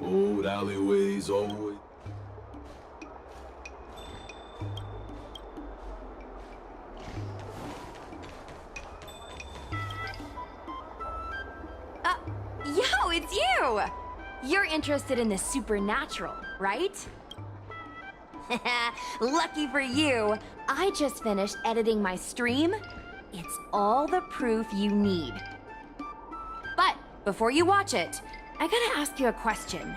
Old alleyways always. Yo, it's you! You're interested in the supernatural, right? Lucky for you, I just finished editing my stream. It's all the proof you need. But before you watch it, I gotta ask you a question.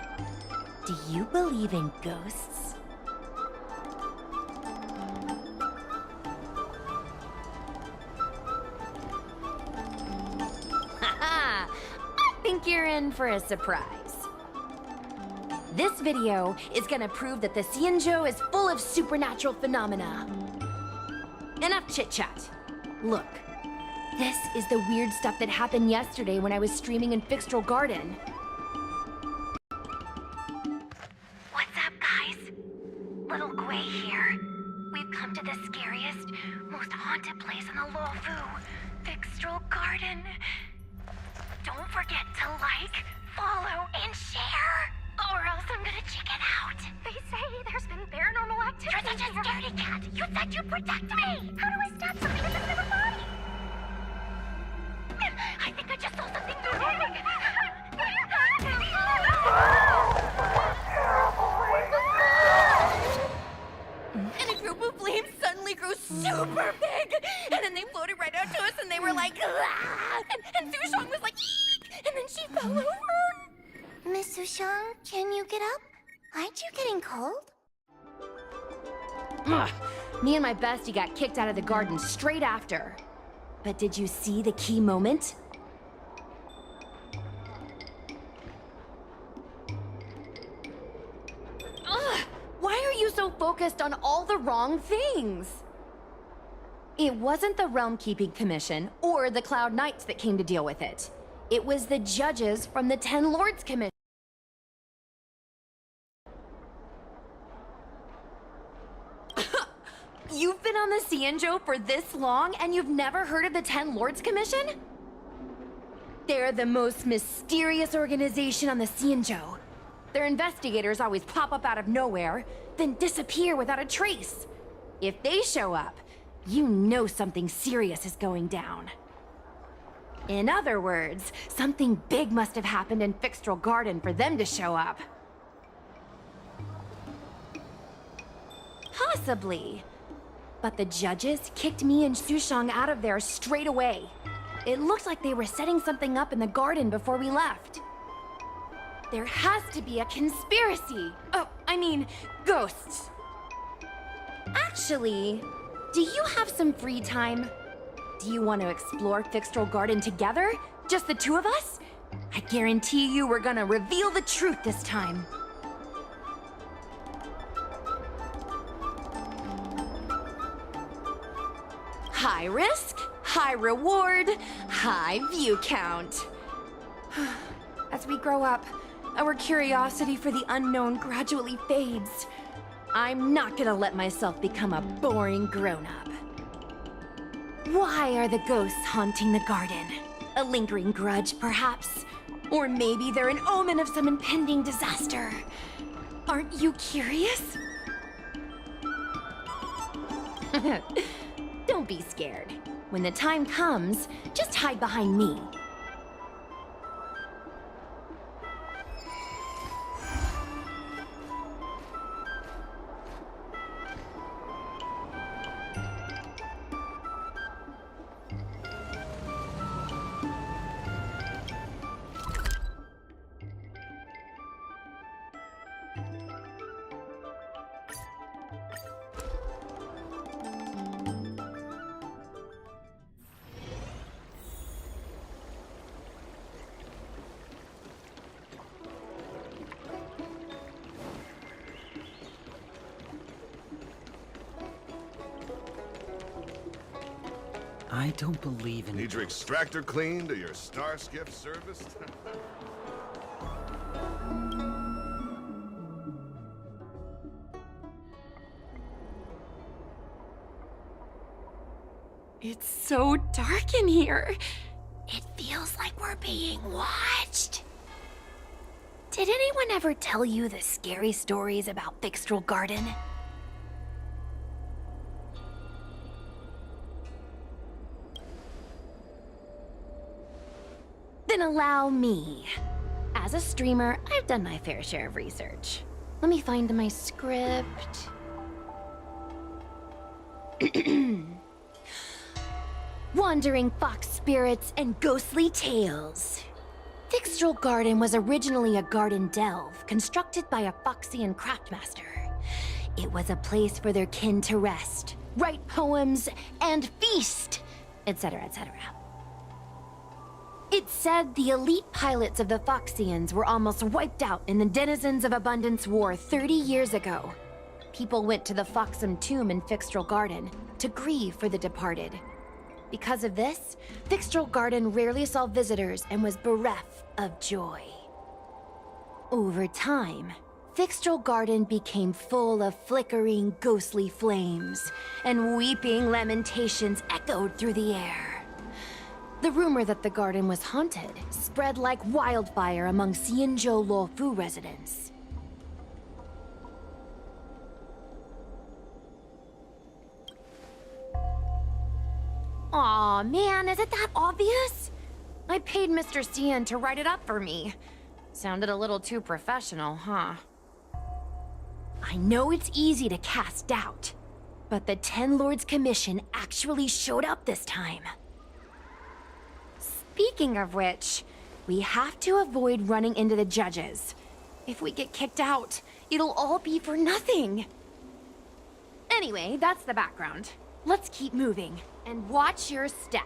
Do you believe in ghosts? Haha! I think you're in for a surprise. This video is gonna prove that the Xianzhou is full of supernatural phenomena. Enough chit-chat. Look, this is the weird stuff that happened yesterday when I was streaming in Fixtral Garden. What's up, guys? Little Gui here. We've come to the scariest, most haunted place in the Luofu, Fixtral Garden. Don't forget to like, follow, and share, or else I'm gonna chicken out. They say there's been paranormal activity. You're such a scaredy cat. You said you'd protect me. How do I stop something in the middle of my body? I think I just saw something moving. And a group of flames suddenly grew super big! And then they floated right out to us and they were like, ah! And Sushong was like, eek! And then she fell over! Miss Sushang, can you get up? Aren't you getting cold? Ugh. Me and my bestie got kicked out of the garden straight after. But did you see the key moment? Ugh! Why are you so focused on all the wrong things? It wasn't the Realm Keeping Commission or the Cloud Knights that came to deal with it. It was the judges from the Ten Lords Commission. You've been on the Xianzhou for this long and you've never heard of the Ten Lords Commission? They're the most mysterious organization on the Xianzhou. Their investigators always pop up out of nowhere, then disappear without a trace. If they show up, you know something serious is going down. In other words, something big must have happened in Fixtral Garden for them to show up. Possibly. But the judges kicked me and Sushang out of there straight away. It looked like they were setting something up in the garden before we left. There has to be a conspiracy. Oh, I mean, ghosts. Actually, do you have some free time? Do you want to explore Fixtral Garden together? Just the two of us? I guarantee you we're gonna reveal the truth this time. High risk, high reward, high view count. As we grow up, our curiosity for the unknown gradually fades. I'm not gonna let myself become a boring grown-up. Why are the ghosts haunting the garden? A lingering grudge, perhaps? Or maybe they're an omen of some impending disaster. Aren't you curious? Don't be scared. When the time comes, just hide behind me. I don't believe in... Need your extractor cleaned or your star skiff serviced? It's so dark in here. It feels like we're being watched. Did anyone ever tell you the scary stories about Fixtral Garden? Then allow me. As a streamer, I've done my fair share of research. Let me find my script. Wandering fox spirits and ghostly tales. Fixtral Garden was originally a garden delve constructed by a Foxian craftmaster. It was a place for their kin to rest, write poems, and feast, etc., etc. It said the elite pilots of the Foxians were almost wiped out in the Denizens of Abundance War 30 years ago. People went to the Foxam tomb in Fixtral Garden to grieve for the departed. Because of this, Fixtral Garden rarely saw visitors and was bereft of joy. Over time, Fixtral Garden became full of flickering, ghostly flames, and weeping lamentations echoed through the air. The rumor that the garden was haunted spread like wildfire among Xianzhou Luofu residents. Aw, man, is it that obvious? I paid Mr. Xian to write it up for me. Sounded a little too professional, huh? I know it's easy to cast doubt, but the Ten Lords Commission actually showed up this time. Speaking of which, we have to avoid running into the judges. If we get kicked out, it'll all be for nothing. Anyway, that's the background. Let's keep moving, and watch your step.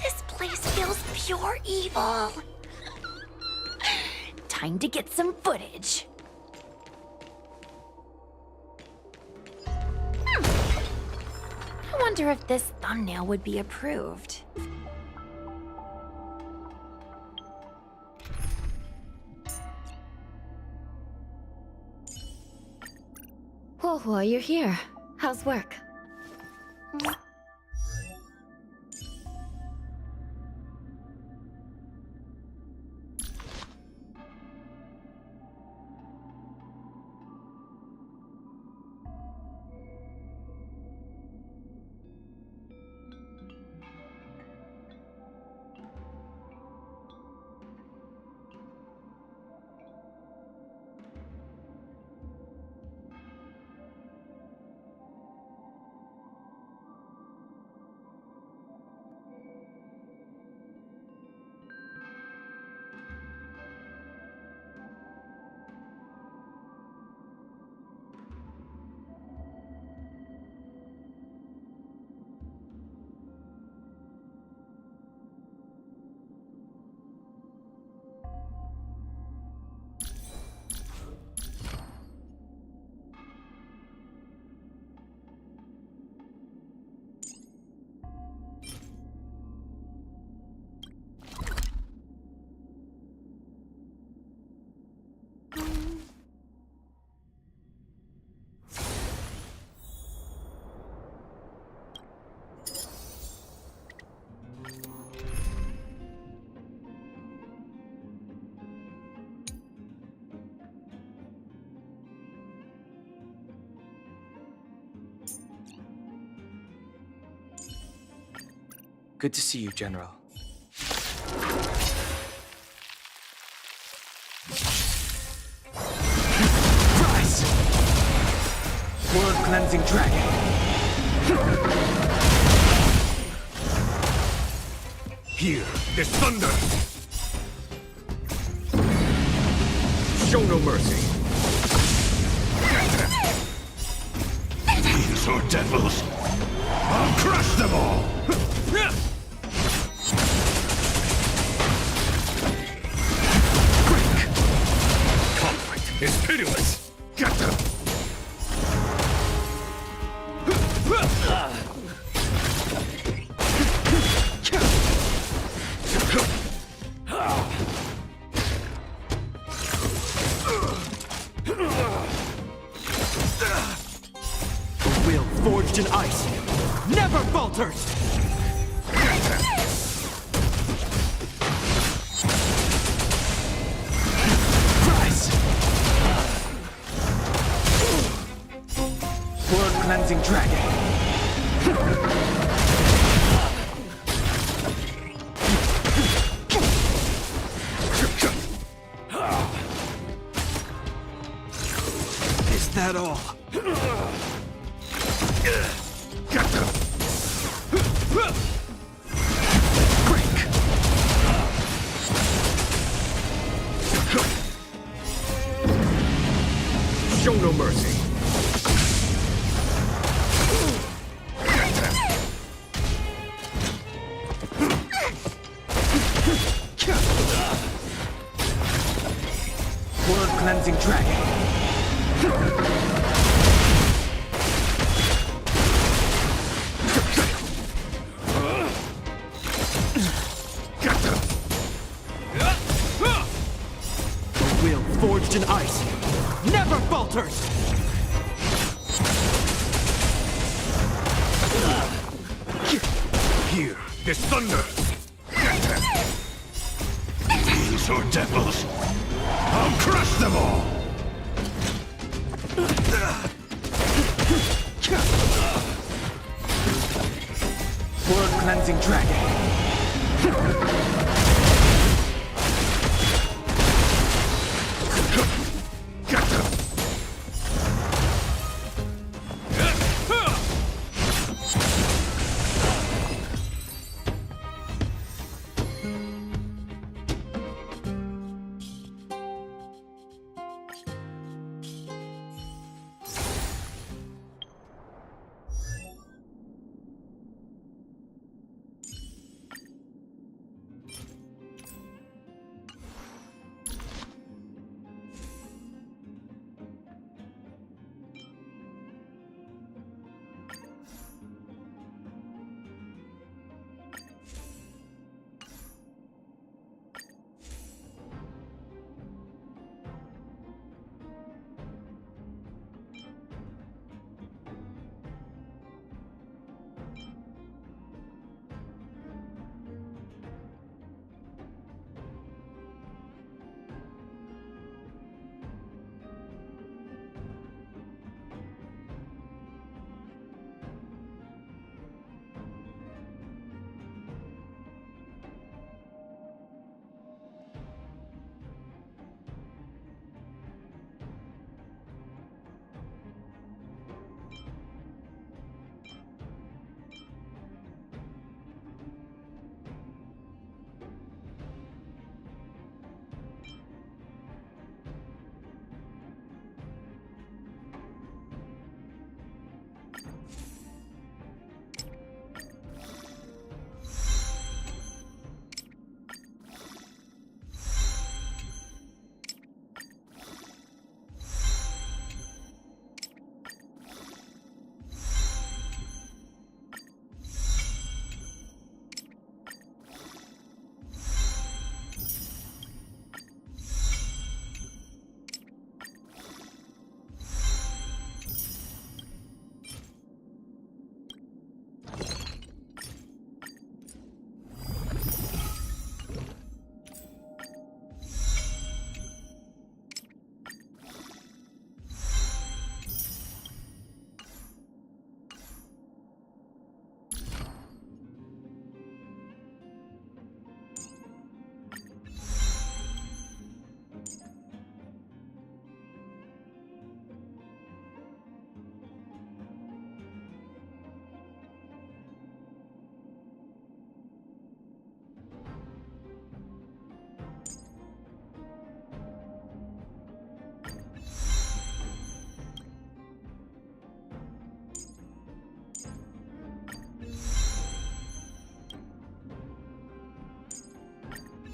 This place feels pure evil. Time to get some footage. I wonder if this thumbnail would be approved. Huohuo, you're here. How's work? Good to see you, General. Rise! World-cleansing dragon. Here, this thunder! Show no mercy! These are devils! I'll crush them all! Conflict is pitiless! Get them! The will forged in ice never falters! Cleansing dragon. Is that all? Get them! Break! Show no mercy! Cleansing dragon. Get them! The will forged in ice never falters! Here, this thunder! Get them! These are devils! I'll crush them all! World cleansing dragon. Get them!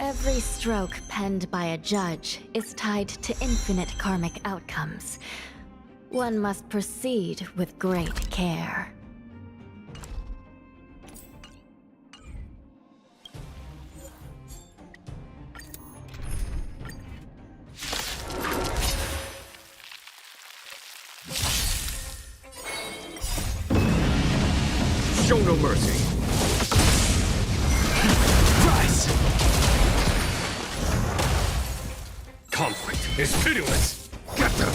Every stroke penned by a judge is tied to infinite karmic outcomes. One must proceed with great care. Show no mercy. Rise! Conflict is pitiless. Get them!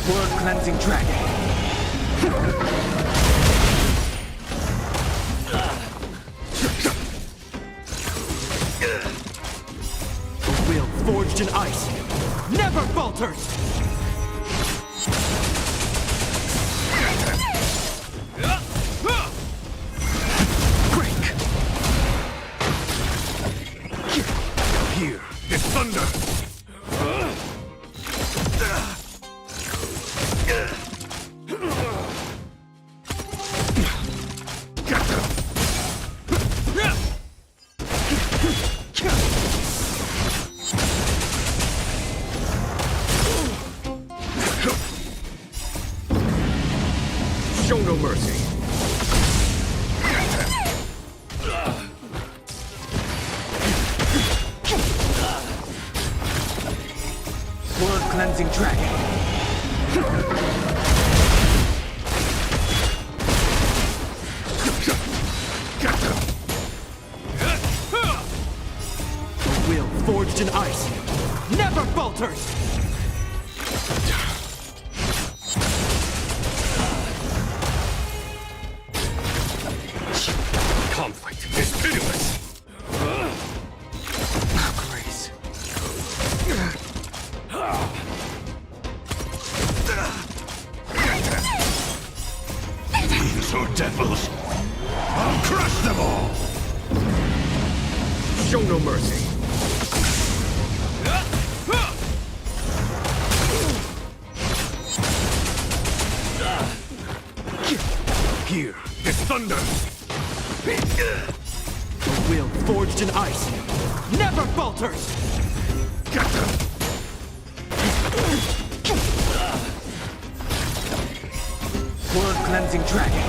Blood-cleansing dragon. The will forged in ice never falters! Break! Here is thunder! Get them! Show no mercy. Blood-cleansing dragon. Get them! The will forged in ice never falters! Conflict is pitiless! Grace. These are devils. I'll crush them all. Show no mercy. Here is thunder. The will forged in ice never falters! Get them! Blood-cleansing dragon.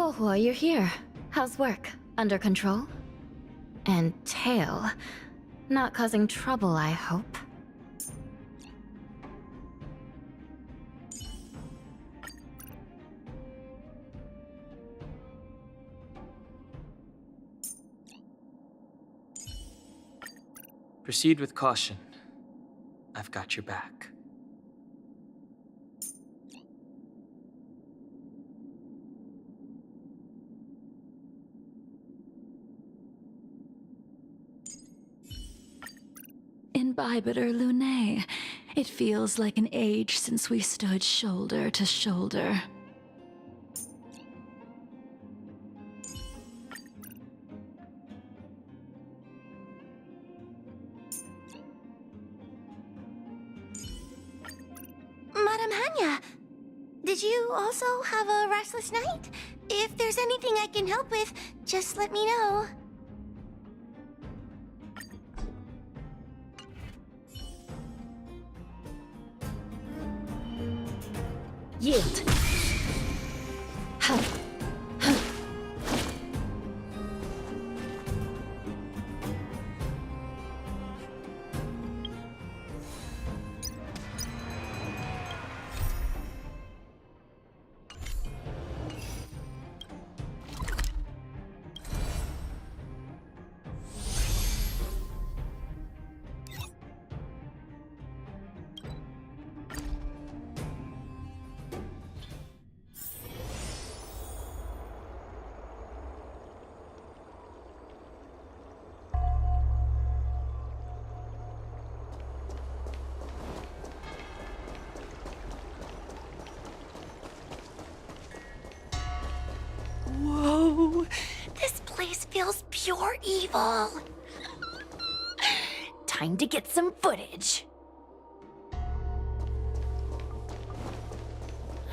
Huohuo, you're here. How's work? Under control? And tail? Not causing trouble, I hope. Proceed with caution. I've got your back. Imbibiter Lunae. It feels like an age since we stood shoulder to shoulder. Madame Hanya, did you also have a restless night? If there's anything I can help with, just let me know. Yield. Whoa, this place feels pure evil. Time to get some footage.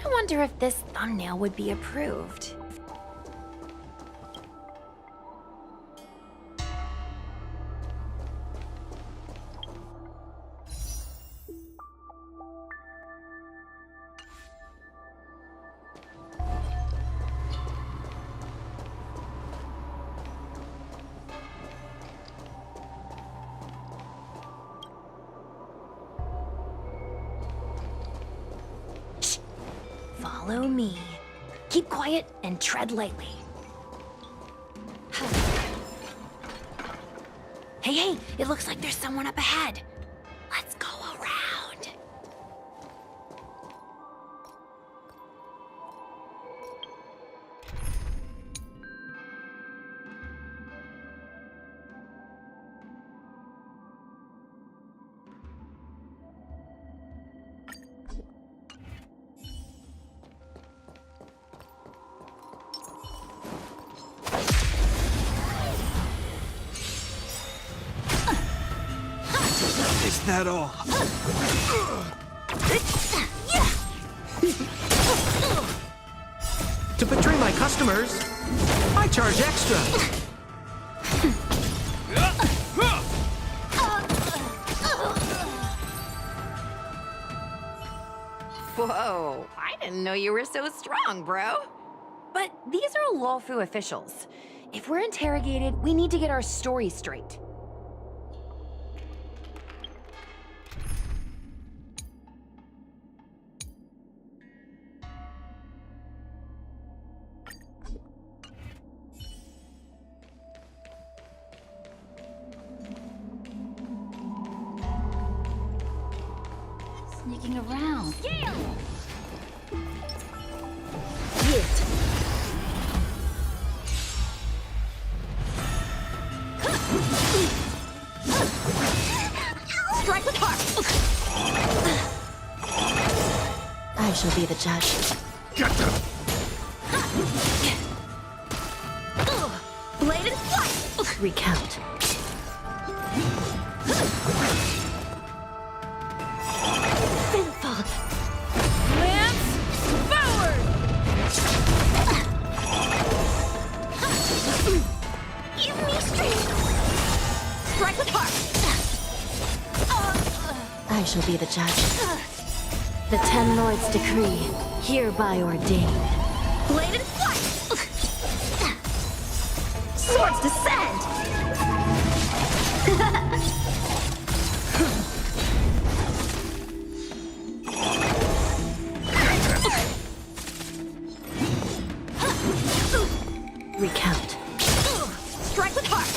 I wonder if this thumbnail would be approved. Follow me. Keep quiet and tread lightly. Hey, it looks like there's someone up ahead. Let's go around. Is that all? To betray my customers, I charge extra. Whoa, I didn't know you were so strong, bro. But these are Luofu officials. If we're interrogated, we need to get our story straight. Sneaking around. Strike with heart. I shall be the judge. Get them! Blade and flight. Recount. Sinful. Lance forward. Give me strength. Strike with heart. I shall be the judge. The Ten Lords' decree, hereby ordained. Blade and flight. Swords descend! Recount. Strike with heart!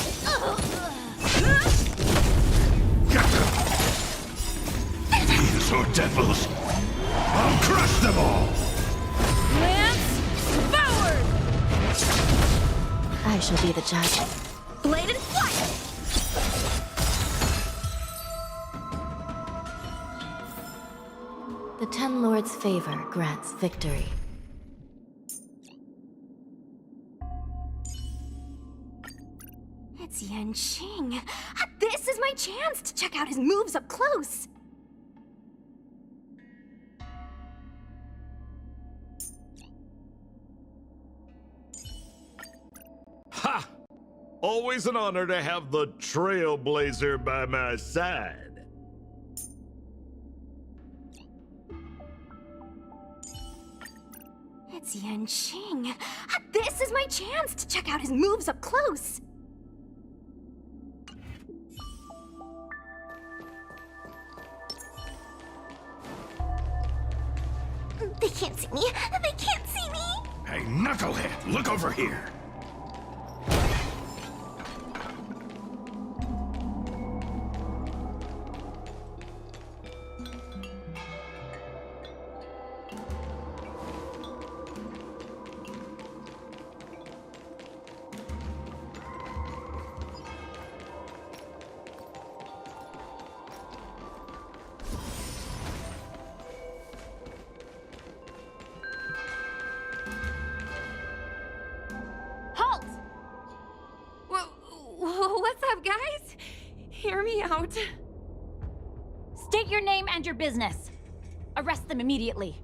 These are devils. I'll crush them all. Lance forward! I shall be the judge. Blade and flight! The Ten Lords' favor grants victory. It's Yanqing. This is my chance to check out his moves up close. Ha! Always an honor to have the Trailblazer by my side. It's Yanqing. This is my chance to check out his moves up close. They can't see me. They can't see me. Hey, knucklehead, look over here. Halt! What's up, guys? Hear me out. State your name and your business. Arrest them immediately.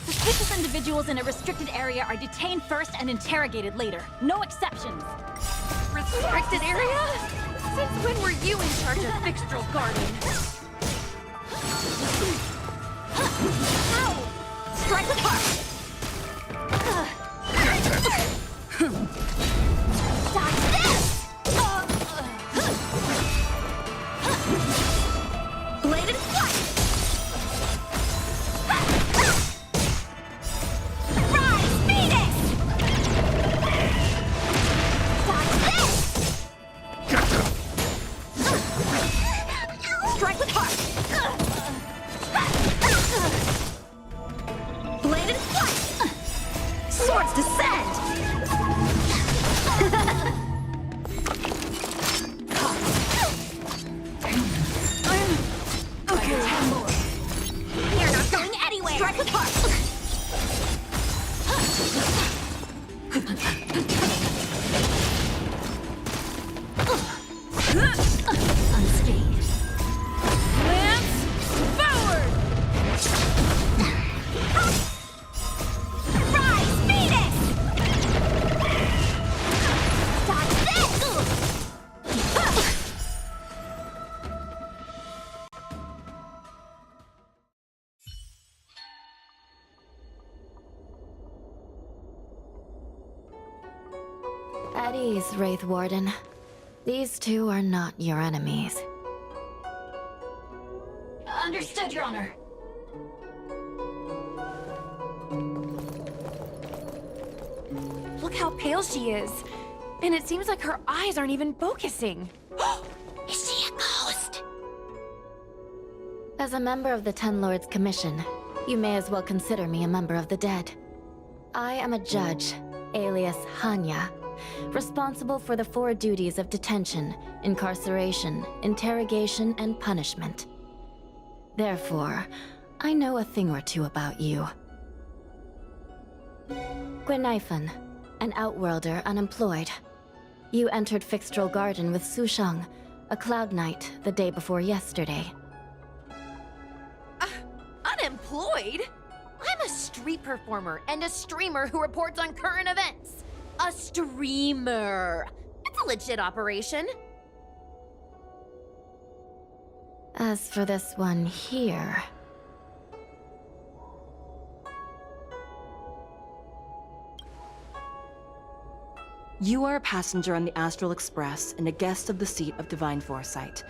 Suspicious individuals in a restricted area are detained first and interrogated later. No exceptions. Restricted area? Since when were you in charge of Fixtral Garden? Ow! Strike with heart! Dodge this! Blade and flight! Rise, Phoenix! Dodge this! Strike with heart! Blade and flight! Swords descend! Okay. You're not going anywhere! Strike with heart! Unscathed. Lance forward! Rise, Phoenix! Dodge this! At ease, Wraith Warden. These two are not your enemies. Understood, Your Honor. Look how pale she is. And it seems like her eyes aren't even focusing. Is she a ghost? As a member of the Ten Lords Commission, you may as well consider me a member of the dead. I am a judge, alias Hanya, responsible for the 4 duties of detention, incarceration, interrogation, and punishment. Therefore, I know a thing or two about you. Guinaifen, an outworlder unemployed. You entered Fixtral Garden with Sushang, a Cloud Knight, the day before yesterday. Unemployed? I'm a street performer and a streamer who reports on current events. A streamer. It's a legit operation. As for this one here... You are a passenger on the Astral Express and a guest of the seat of Divine Foresight.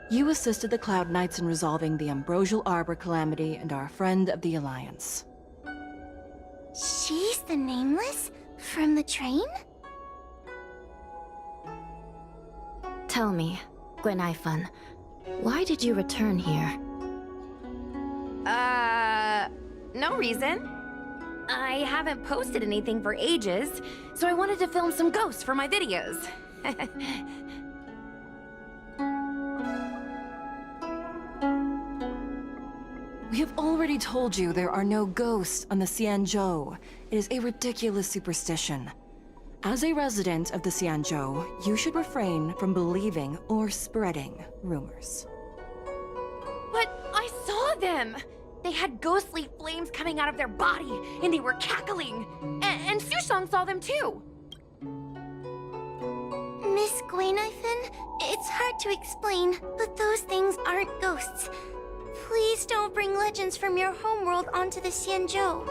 You assisted the Cloud Knights in resolving the Ambrosial Arbor calamity and are a friend of the Alliance. She's the Nameless? From the train? Tell me, Gwenaifun, why did you return here? No reason. I haven't posted anything for ages, so I wanted to film some ghosts for my videos. We have already told you there are no ghosts on the Xianzhou. It is a ridiculous superstition. As a resident of the Xianzhou, you should refrain from believing or spreading rumors. But I saw them! They had ghostly flames coming out of their body, and they were cackling. And Sushang saw them too! Miss Gwenaifun, it's hard to explain, but those things aren't ghosts. Please don't bring legends from your homeworld onto the Xianzhou.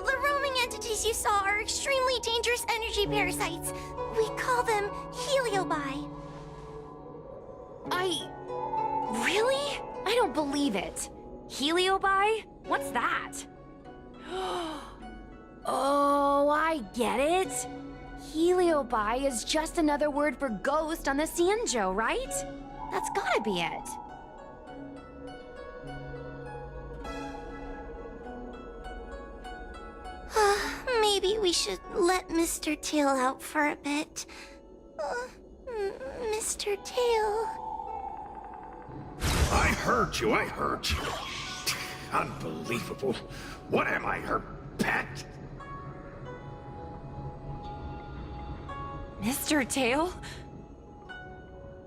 The roaming entities you saw are extremely dangerous energy parasites. We call them heliobi. Really? I don't believe it. Heliobi? What's that? Oh, I get it. Heliobi is just another word for ghost on the Xianzhou, right? That's gotta be it. Maybe we should let Mr. Tail out for a bit. Mr. Tail. I heard you. Unbelievable. What am I, her pet? Mr. Tail?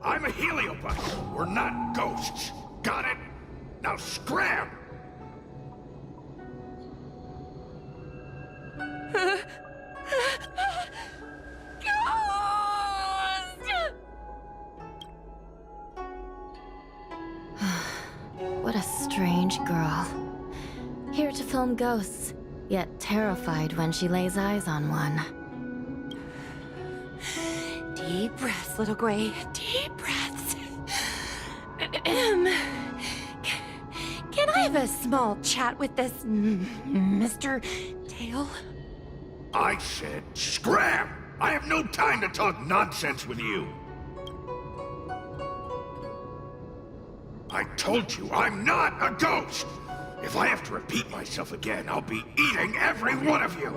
I'm a heliobus. We're not ghosts. Got it? Now scram! What a strange girl. Here to film ghosts, yet terrified when she lays eyes on one. Deep breaths, little Gray. Deep breaths. Can I have a small chat with this Mr. Tail? I said scram! I have no time to talk nonsense with you. I told you I'm not a ghost! If I have to repeat myself again, I'll be eating every one of you!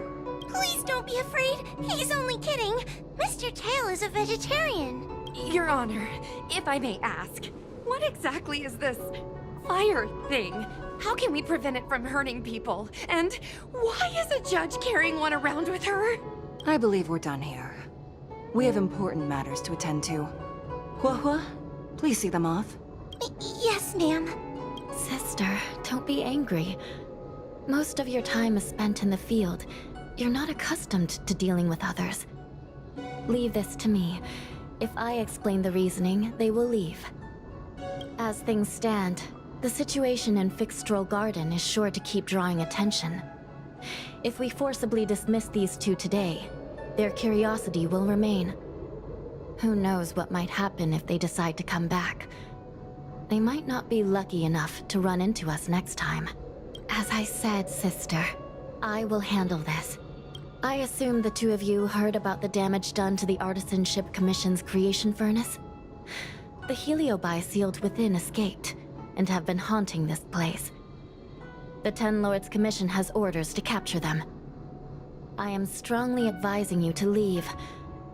Please don't be afraid. He's only kidding. Mr. Tail is a vegetarian. Your Honor, if I may ask, what exactly is this fire thing? How can we prevent it from hurting people? And why is a judge carrying one around with her? I believe we're done here. We have important matters to attend to. Huohuo, please see them off. Yes, ma'am. Sister, don't be angry. Most of your time is spent in the field. You're not accustomed to dealing with others. Leave this to me. If I explain the reasoning, they will leave. As things stand, the situation in Fixstrol Garden is sure to keep drawing attention. If we forcibly dismiss these two today, their curiosity will remain. Who knows what might happen if they decide to come back. They might not be lucky enough to run into us next time. As I said, sister, I will handle this. I assume the two of you heard about the damage done to the Artisanship Commission's creation furnace? The heliobi sealed within escaped, and have been haunting this place. The Ten Lords Commission has orders to capture them. I am strongly advising you to leave,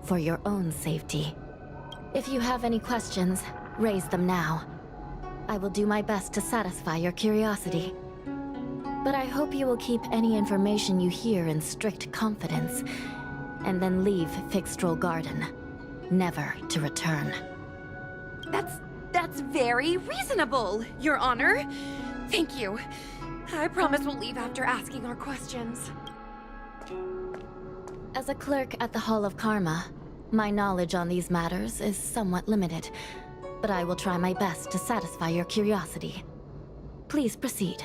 for your own safety. If you have any questions, raise them now. I will do my best to satisfy your curiosity. But I hope you will keep any information you hear in strict confidence, and then leave Fixstrol Garden, never to return. That's very reasonable, Your Honor. Thank you. I promise we'll leave after asking our questions. As a clerk at the Hall of Karma, my knowledge on these matters is somewhat limited, but I will try my best to satisfy your curiosity. Please proceed.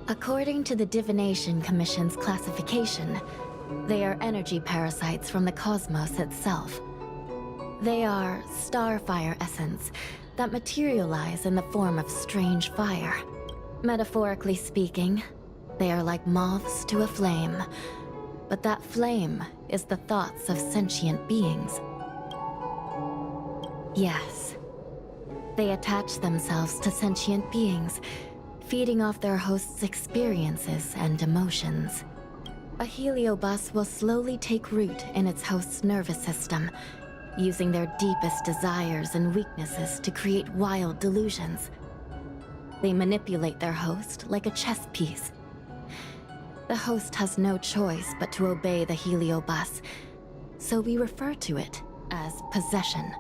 According to the Divination Commission's classification, They are energy parasites from the cosmos itself. They are starfire essence that materialize in the form of strange fire. Metaphorically speaking, they are like moths to a flame, but that flame is the thoughts of sentient beings. Yes, they attach themselves to sentient beings, feeding off their host's experiences and emotions. A heliobus will slowly take root in its host's nervous system, using their deepest desires and weaknesses to create wild delusions. They manipulate their host like a chess piece. The host has no choice but to obey the heliobus, so we refer to it as possession.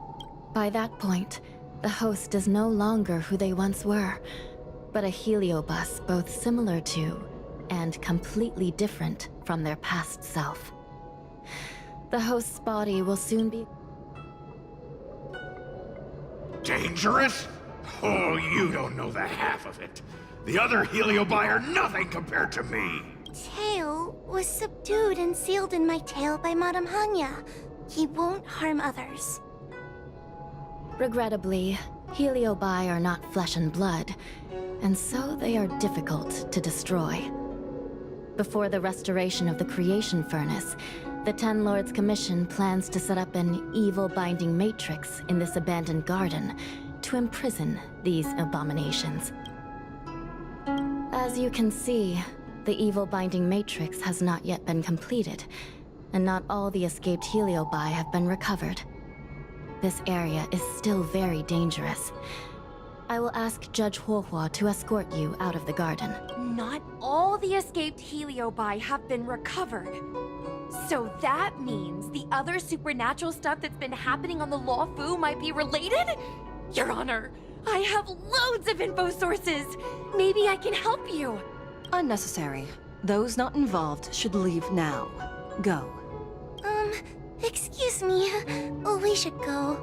By that point, the host is no longer who they once were, but a heliobus both similar to and completely different from their past self. The host's body will soon be... Dangerous? Oh, you don't know the half of it. The other heliobi are nothing compared to me. Tail was subdued and sealed in my tail by Madame Hanya. He won't harm others. Regrettably, heliobi are not flesh and blood, and so they are difficult to destroy. Before the restoration of the creation furnace, the Ten Lords Commission plans to set up an evil binding matrix in this abandoned garden to imprison these abominations. As you can see, the evil binding matrix has not yet been completed, and not all the escaped heliobi have been recovered. This area is still very dangerous. I will ask Judge Huohuo to escort you out of the garden. Not all the escaped heliobi have been recovered. So that means the other supernatural stuff that's been happening on the Luofu might be related? Your Honor, I have loads of info sources. Maybe I can help you. Unnecessary. Those not involved should leave now. Go. Excuse me. Oh, we should go.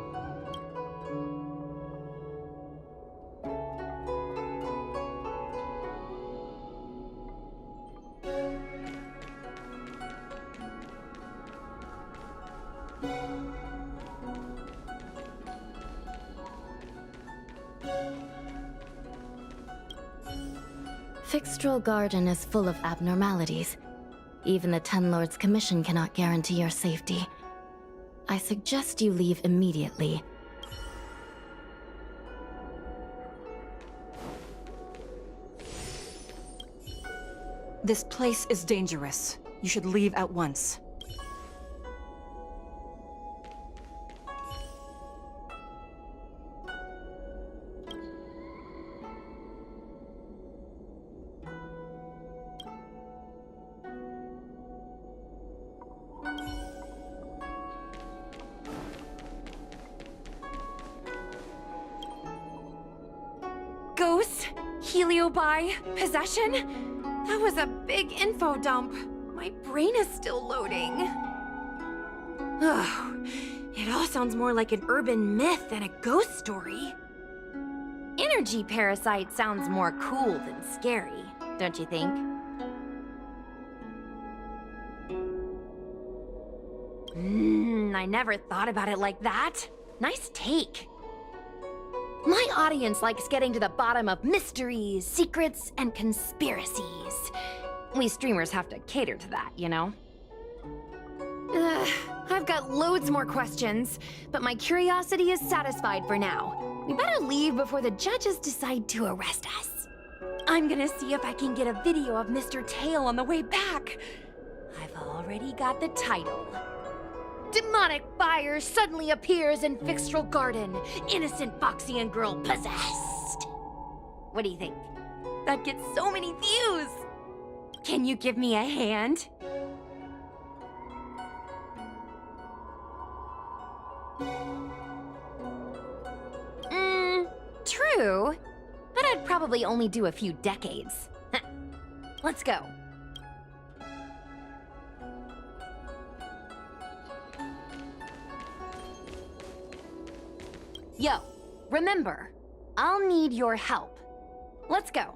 Fixtral Garden is full of abnormalities. Even the Ten Lords Commission cannot guarantee your safety. I suggest you leave immediately. This place is dangerous. You should leave at once. Ghosts? Heliobi? Possession? That was a big info dump. My brain is still loading. Ugh. It all sounds more like an urban myth than a ghost story. Energy parasite sounds more cool than scary, don't you think? I never thought about it like that. Nice take. My audience likes getting to the bottom of mysteries, secrets, and conspiracies. We streamers have to cater to that, you know? I've got loads more questions, but my curiosity is satisfied for now. We better leave before the judges decide to arrest us. I'm gonna see if I can get a video of Mr. Tail on the way back. I've already got the title. Demonic fire suddenly appears in Fixtral Garden. Innocent Foxian girl possessed. What do you think? That gets so many views. Can you give me a hand? True. But I'd probably only do a few decades. Let's go. Yo, remember, I'll need your help. Let's go.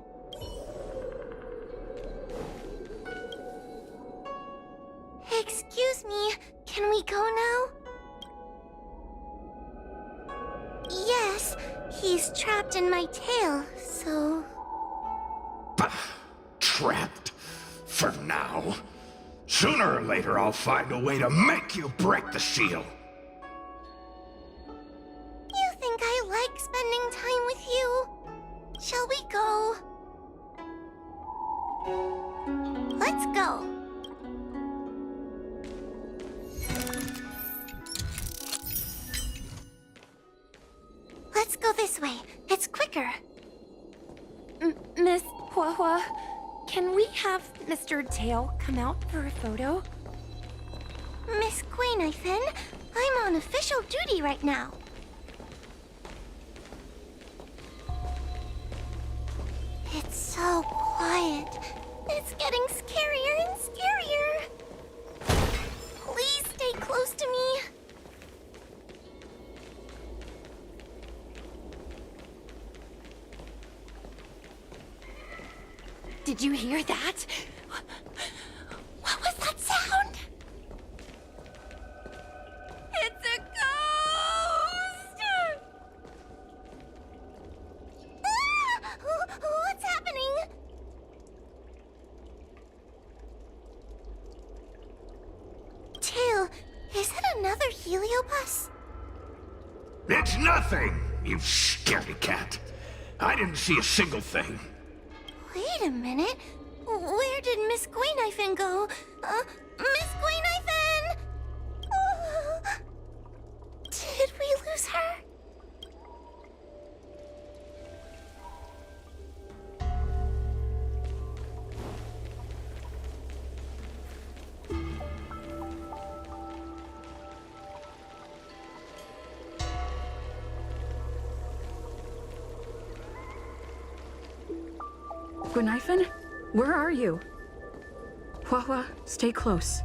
Can we go now? Yes, he's trapped in my tail, so... Trapped. For now. Sooner or later, I'll find a way to make you break the seal. You think I like spending time with you? Shall we go? Let's go. Let's go this way. It's quicker. Miss Huohuo, can we have Mr. Tail come out for a photo? Miss Guinevere, I'm on official duty right now. It's so quiet. It's getting scarier and scarier. Please stay close to me. Did you hear that? What was that sound? It's a ghost! What's happening? Tail, is it another heliobus? It's nothing, you scaredy cat. I didn't see a single thing. Wait a minute. Where did Miss Guinevere go? Miss Guinevere! Did we lose her? Guinevere? Where are you? Huohuo, stay close.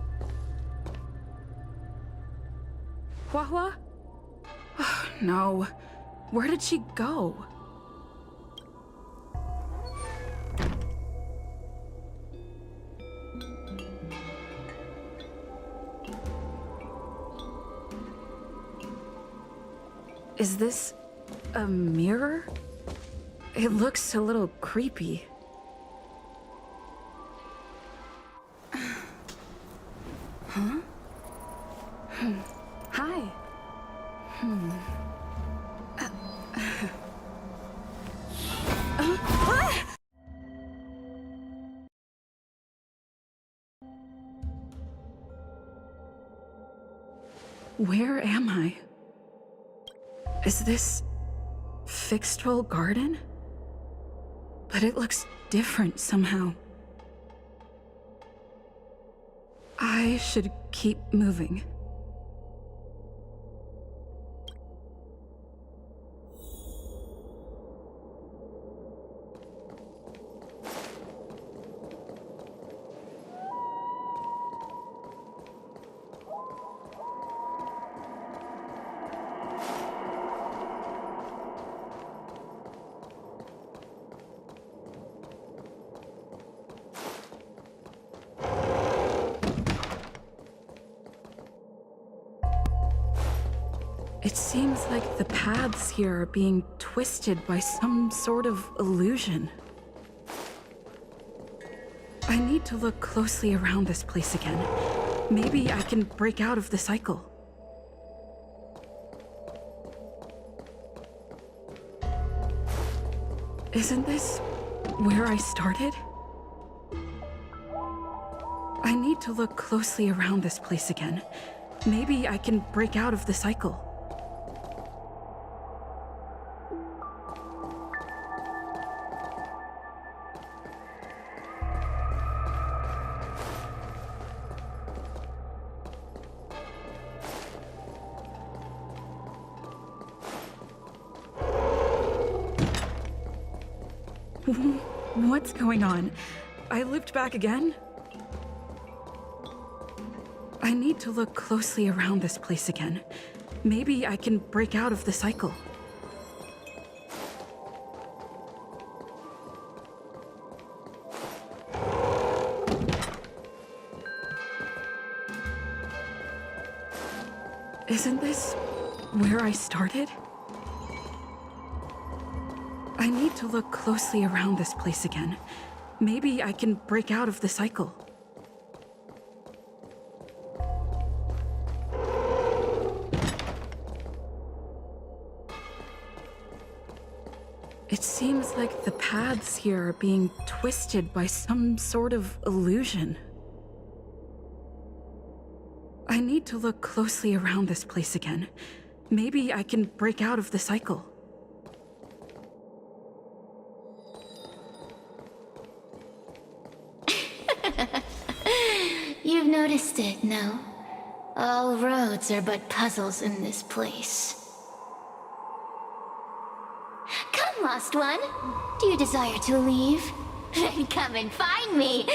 Huohuo? Oh, no. Where did she go? Is this a mirror? It looks a little creepy. Huh? Hi. Where am I? Is this Fixtral Garden? But it looks different somehow. I should keep moving. It seems like the paths here are being twisted by some sort of illusion. I need to look closely around this place again. Maybe I can break out of the cycle. Isn't this where I started? I need to look closely around this place again. Maybe I can break out of the cycle. What's going on? I looped back again? I need to look closely around this place again. Maybe I can break out of the cycle. Isn't this where I started? I need to look closely around this place again. Maybe I can break out of the cycle. It seems like the paths here are being twisted by some sort of illusion. I need to look closely around this place again. Maybe I can break out of the cycle. You've noticed it, no? All roads are but puzzles in this place. Come, lost one. Do you desire to leave? Then come and find me.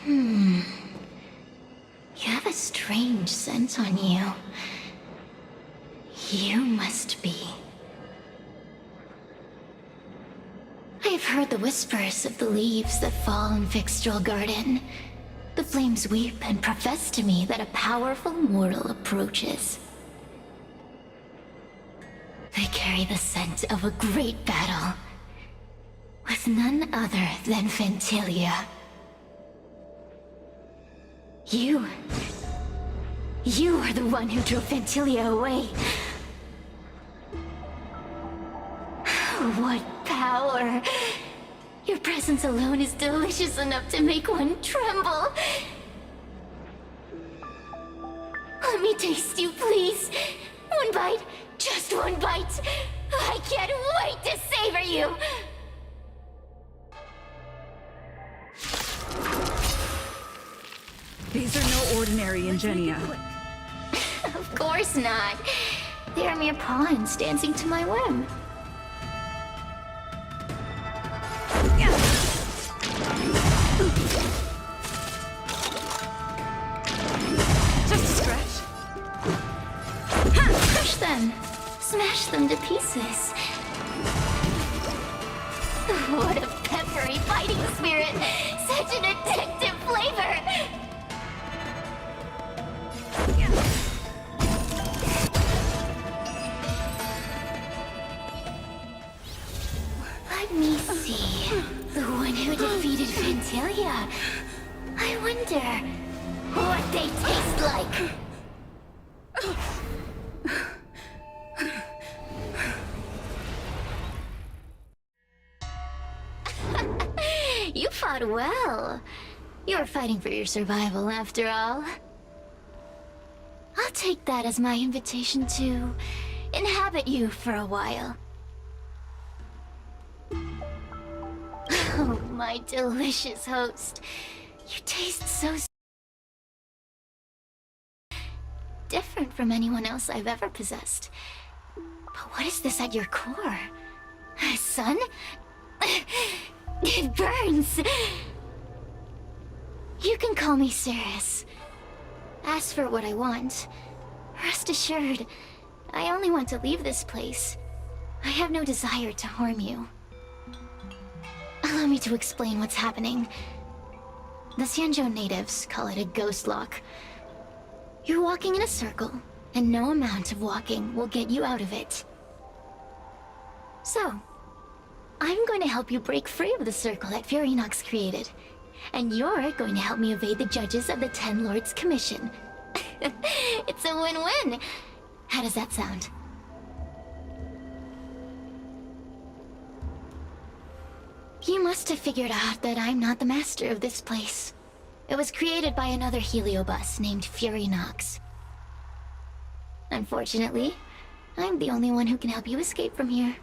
You have a strange scent on you. You must be. I have heard the whispers of the leaves that fall in Fixtral Garden. The flames weep and profess to me that a powerful mortal approaches. They carry the scent of a great battle, with none other than Ventilia. You are the one who drove Ventilia away. What power! Your presence alone is delicious enough to make one tremble. Let me taste you, please. One bite, just one bite. I can't wait to savor you. These are no ordinary Ingenia. Of course not. They are mere pawns dancing to my whim. Just a scratch. Crush them. Smash them to pieces. What a peppery fighting spirit. Such an addictive flavor. Let me see. The one who defeated Ventilia. I wonder what they taste like. You fought well. You were fighting for your survival, after all. I'll take that as my invitation to inhabit you for a while. Oh, my delicious host. You taste so different from anyone else I've ever possessed. But what is this at your core? Sun? It burns! You can call me Cirrus. Ask for what I want. Rest assured, I only want to leave this place. I have no desire to harm you. Allow me to explain what's happening. The Xianzhou natives call it a ghost lock. You're walking in a circle, and no amount of walking will get you out of it. So, I'm going to help you break free of the circle that Furinox created. And you're going to help me evade the judges of the Ten Lords Commission. It's a win-win. How does that sound? You must have figured out that I'm not the master of this place. It was created by another Heliobus named Furinox. Unfortunately, I'm the only one who can help you escape from here.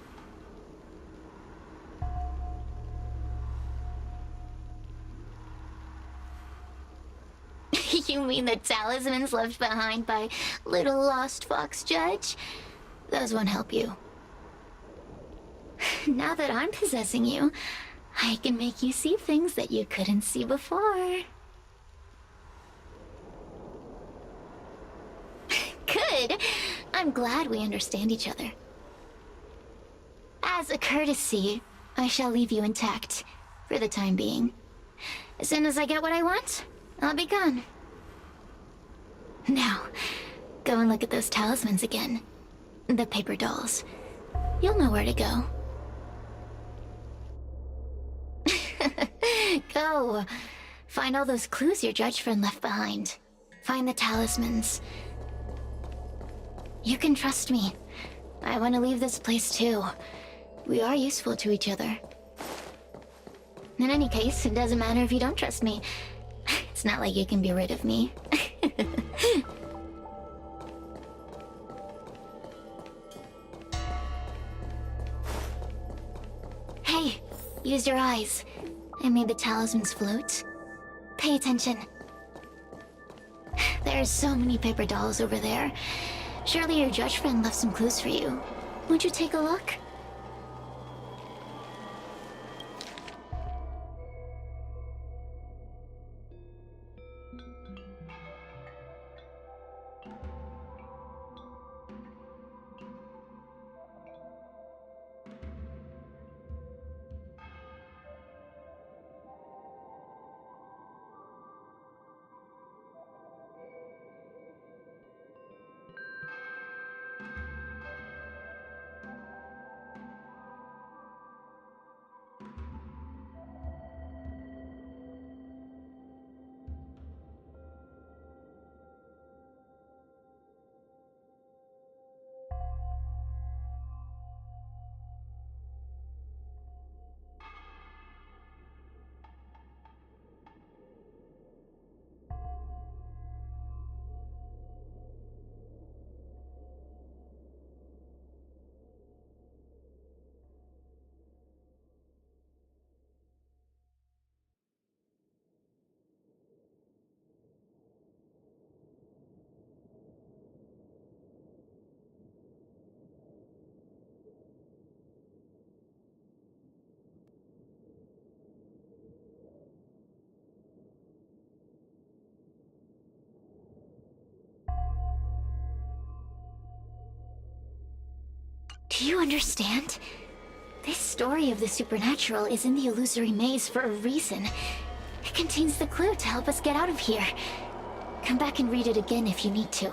You mean the talismans left behind by little lost fox judge? Those won't help you. Now that I'm possessing you, I can make you see things that you couldn't see before. Good. I'm glad we understand each other. As a courtesy, I shall leave you intact, for the time being. As soon as I get what I want, I'll be gone. Now, go and look at those talismans again. The paper dolls. You'll know where to go. Go! Find all those clues your judge friend left behind. Find the talismans. You can trust me. I want to leave this place too. We are useful to each other. In any case, it doesn't matter if you don't trust me. It's not like you can be rid of me. Hey, use your eyes. I made the talismans float. Pay attention. There's so many paper dolls over there. Surely your judge friend left some clues for you. Won't you take a look? Do you understand? This story of the supernatural is in the illusory maze for a reason. It contains the clue to help us get out of here. Come back and read it again if you need to.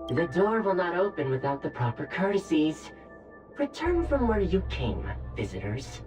The door will not open without the proper courtesies. Return from where you came, visitors.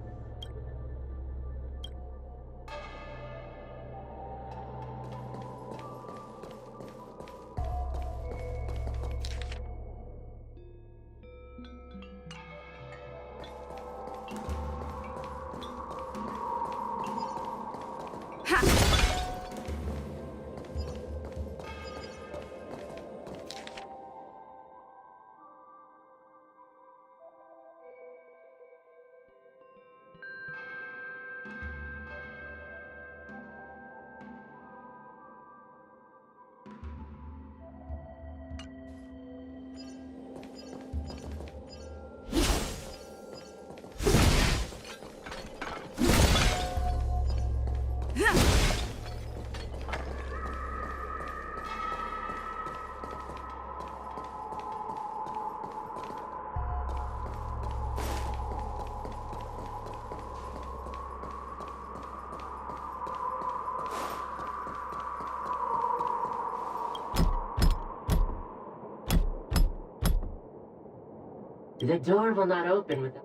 The door will not open without...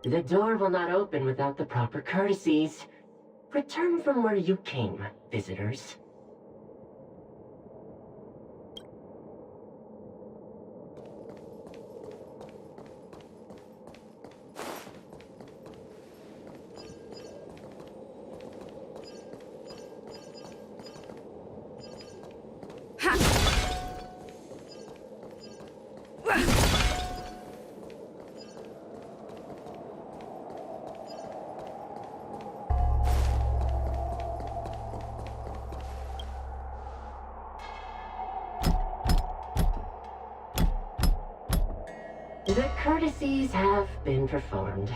The door will not open without the proper courtesies. Return from where you came, visitors. The courtesies have been performed.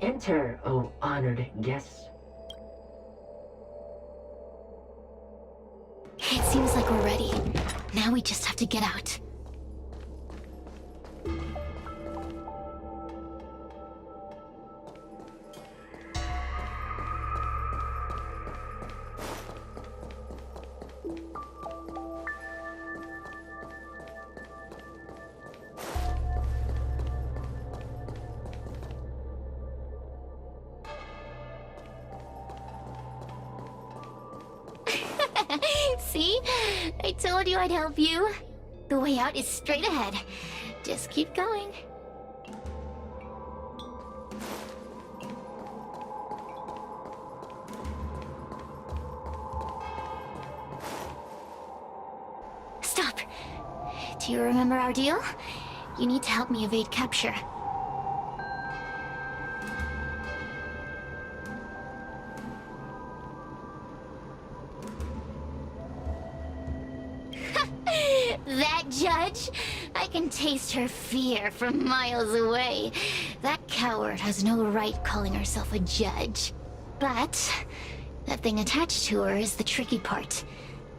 Enter, O honored guests. It seems like we're ready. Now we just have to get out. See? I told you I'd help you. The way out is straight ahead. Just keep going. Stop. Do you remember our deal? You need to help me evade capture. That judge? I can taste her fear from miles away. That coward has no right calling herself a judge. But that thing attached to her is the tricky part.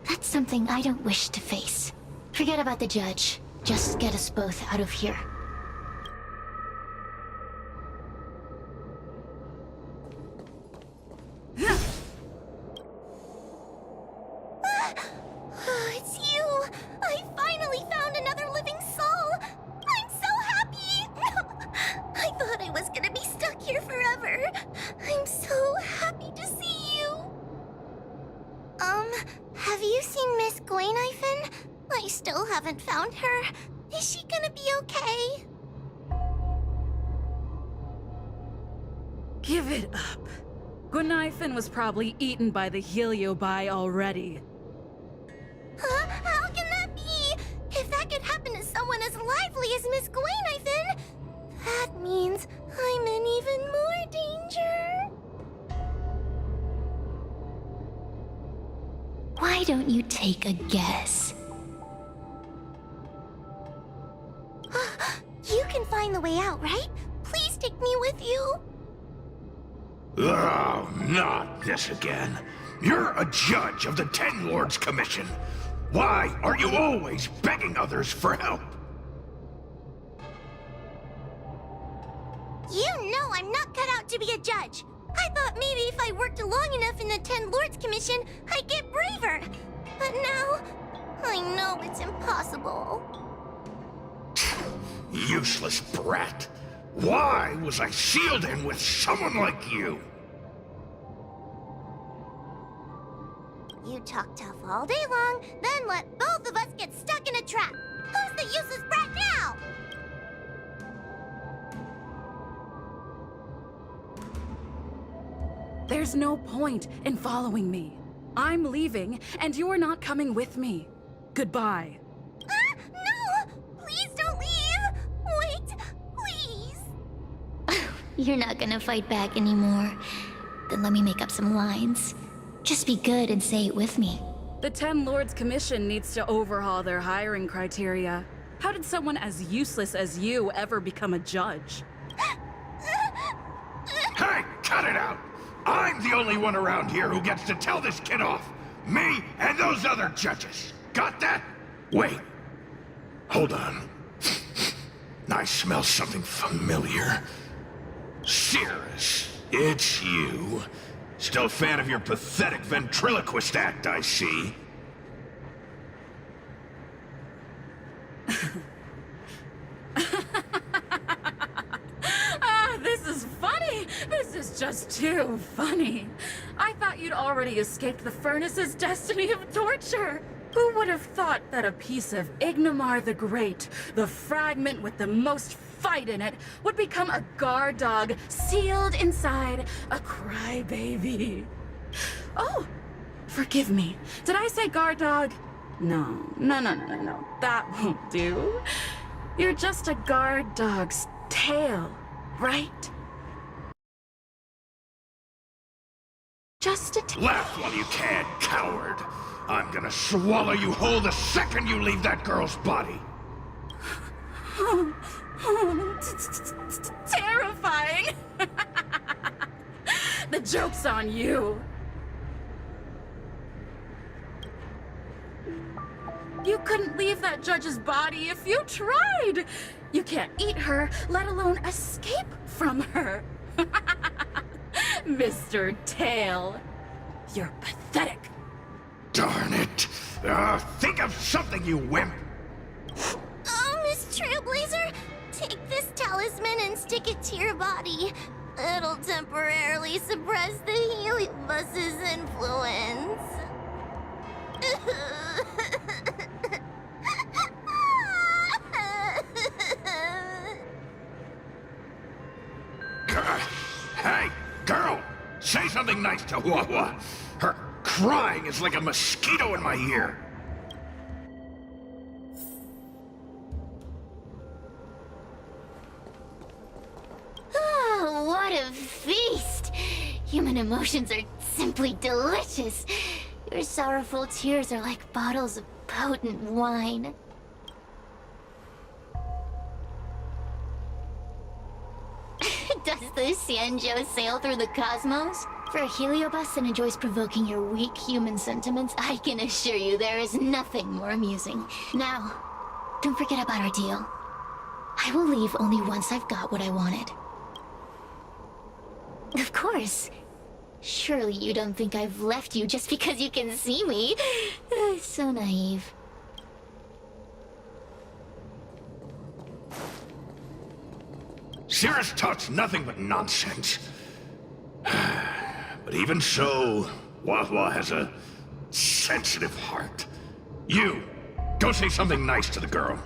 That's something I don't wish to face. Forget about the judge. Just get us both out of here. It's you! I finally found another living soul! I'm so happy! I thought I was gonna be stuck here forever. I'm so happy to see you! Have you seen Miss Gwaynifin? I still haven't found her. Is she gonna be okay? Give it up. Gwaynifin was probably eaten by the Heliobi already. Huh? How can that be? If that could happen to someone as lively as Miss Gwaynifin, that means I'm in even more danger. Why don't you take a guess? You can find the way out, right? Please take me with you. Oh, not this again. You're a judge of the Ten Lords Commission. Why are you always begging others for help? You know I'm not cut out to be a judge. I thought maybe if I worked long enough in the Ten Lords Commission, I'd get braver. But now, I know it's impossible. Useless brat. Why was I sealed in with someone like you? You talk tough all day long, then let both of us get stuck in a trap. Who's the useless brat now? There's no point in following me. I'm leaving, and you're not coming with me. Goodbye. No! Please don't leave! Wait, please! You're not gonna fight back anymore. Then let me make up some lines. Just be good and say it with me. The 10 Lords Commission needs to overhaul their hiring criteria. How did someone as useless as you ever become a judge? Hey, cut it out! I'm the only one around here who gets to tell this kid off. Me and those other judges. Got that? Wait. Hold on. I smell something familiar. Cirrus, it's you. Still a fan of your pathetic ventriloquist act, I see. This is funny! This is just too funny. I thought you'd already escaped the furnace's destiny of torture. Who would have thought that a piece of Ignomar the Great, the fragment with the most fight in it, would become a guard dog sealed inside a crybaby? Oh, forgive me. Did I say guard dog? No. That won't do. You're just a guard dog's tail, right? Just a tail. Laugh while you can, coward. I'm gonna swallow you whole the second you leave that girl's body. Terrifying! The joke's on you. You couldn't leave that judge's body if you tried. You can't eat her, let alone escape from her. Mr. Tail, you're pathetic. Darn it. Think of something, you wimp. Oh, Miss Trailblazer, take this talisman and stick it to your body. It'll temporarily suppress the heliobus's influence. Hey, girl! Say something nice to Huohuo. Her crying is like a mosquito in my ear. Oh, what a feast! Human emotions are simply delicious. Your sorrowful tears are like bottles of potent wine. Does the Xianzhou sail through the cosmos? For a heliobus that enjoys provoking your weak human sentiments, I can assure you there is nothing more amusing. Now, don't forget about our deal. I will leave only once I've got what I wanted. Of course. Surely you don't think I've left you just because you can see me. So naive. Cirrus talks nothing but nonsense. But even so, Huohuo has a sensitive heart. You, go say something nice to the girl.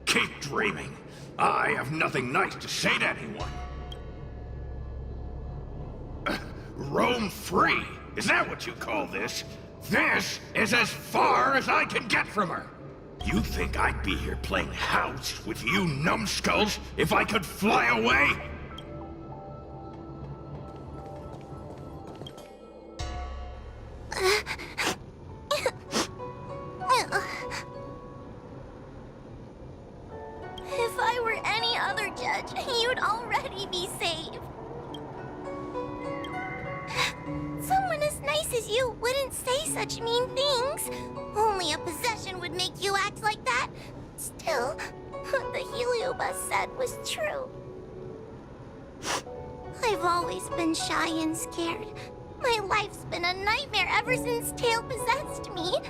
Keep dreaming. I have nothing nice to say to anyone. Roam free? Is that what you call this? This is as far as I can get from her. You think I'd be here playing house with you numbskulls if I could fly away? If I were any other judge, you'd already be saved. Someone as nice as you wouldn't say such mean things. Only a possession would make you act like that. Still, what the heliobus said was true. I've always been shy and scared. My life's been a nightmare ever since Tail possessed me.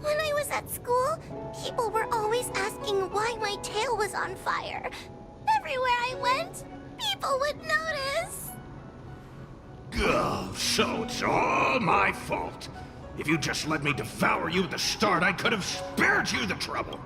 When I was at school, people were always asking why my tail was on fire. Everywhere I went, people would notice. Oh, so it's all my fault. If you just let me devour you at the start, I could have spared you the trouble.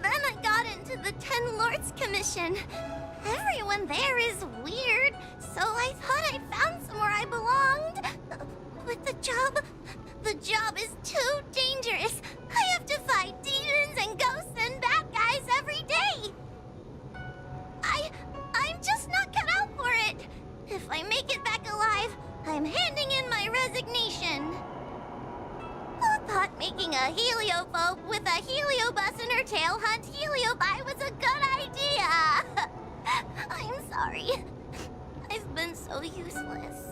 Then I got into the Ten Lords Commission. Everyone there is weird, so I thought I'd found somewhere I belonged. But the job is too dangerous. I have to fight demons and ghosts and bad guys every day. I'm just not cut out for it. If I make it back alive, I'm handing in my resignation. Who thought making a heliophobe with a heliobus in her tail hunt heliobi was a good idea? I'm sorry. I've been so useless.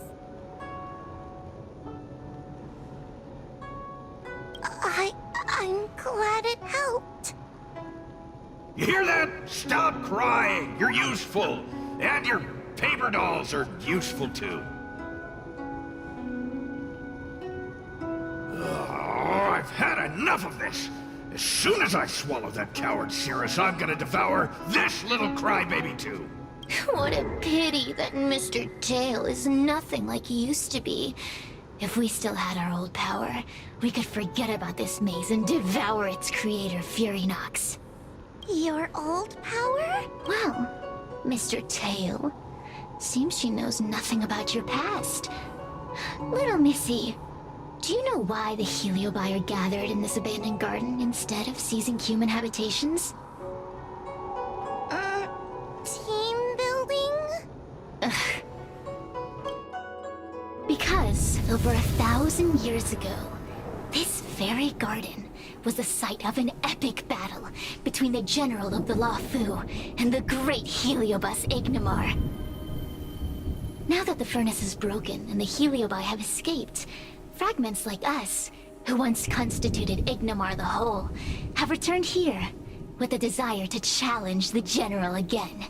I'm glad it helped. You hear that? Stop crying. You're useful. And your paper dolls are useful too. Oh, I've had enough of this. As soon as I swallow that coward Cirrus, I'm gonna devour this little crybaby too. What a pity that Mr. Tail is nothing like he used to be. If we still had our old power, we could forget about this maze and devour its creator, Furynox. Your old power? Well, Mr. Tail, seems she knows nothing about your past. Little Missy, do you know why the heliobi are gathered in this abandoned garden instead of seizing human habitations? Team building? Ugh. Because over 1,000 years ago, this very garden was the site of an epic battle between the general of the Luofu and the great heliobus Ignimar. Now that the furnace is broken and the heliobi have escaped, fragments like us, who once constituted Ignimar the Whole, have returned here with the desire to challenge the general again.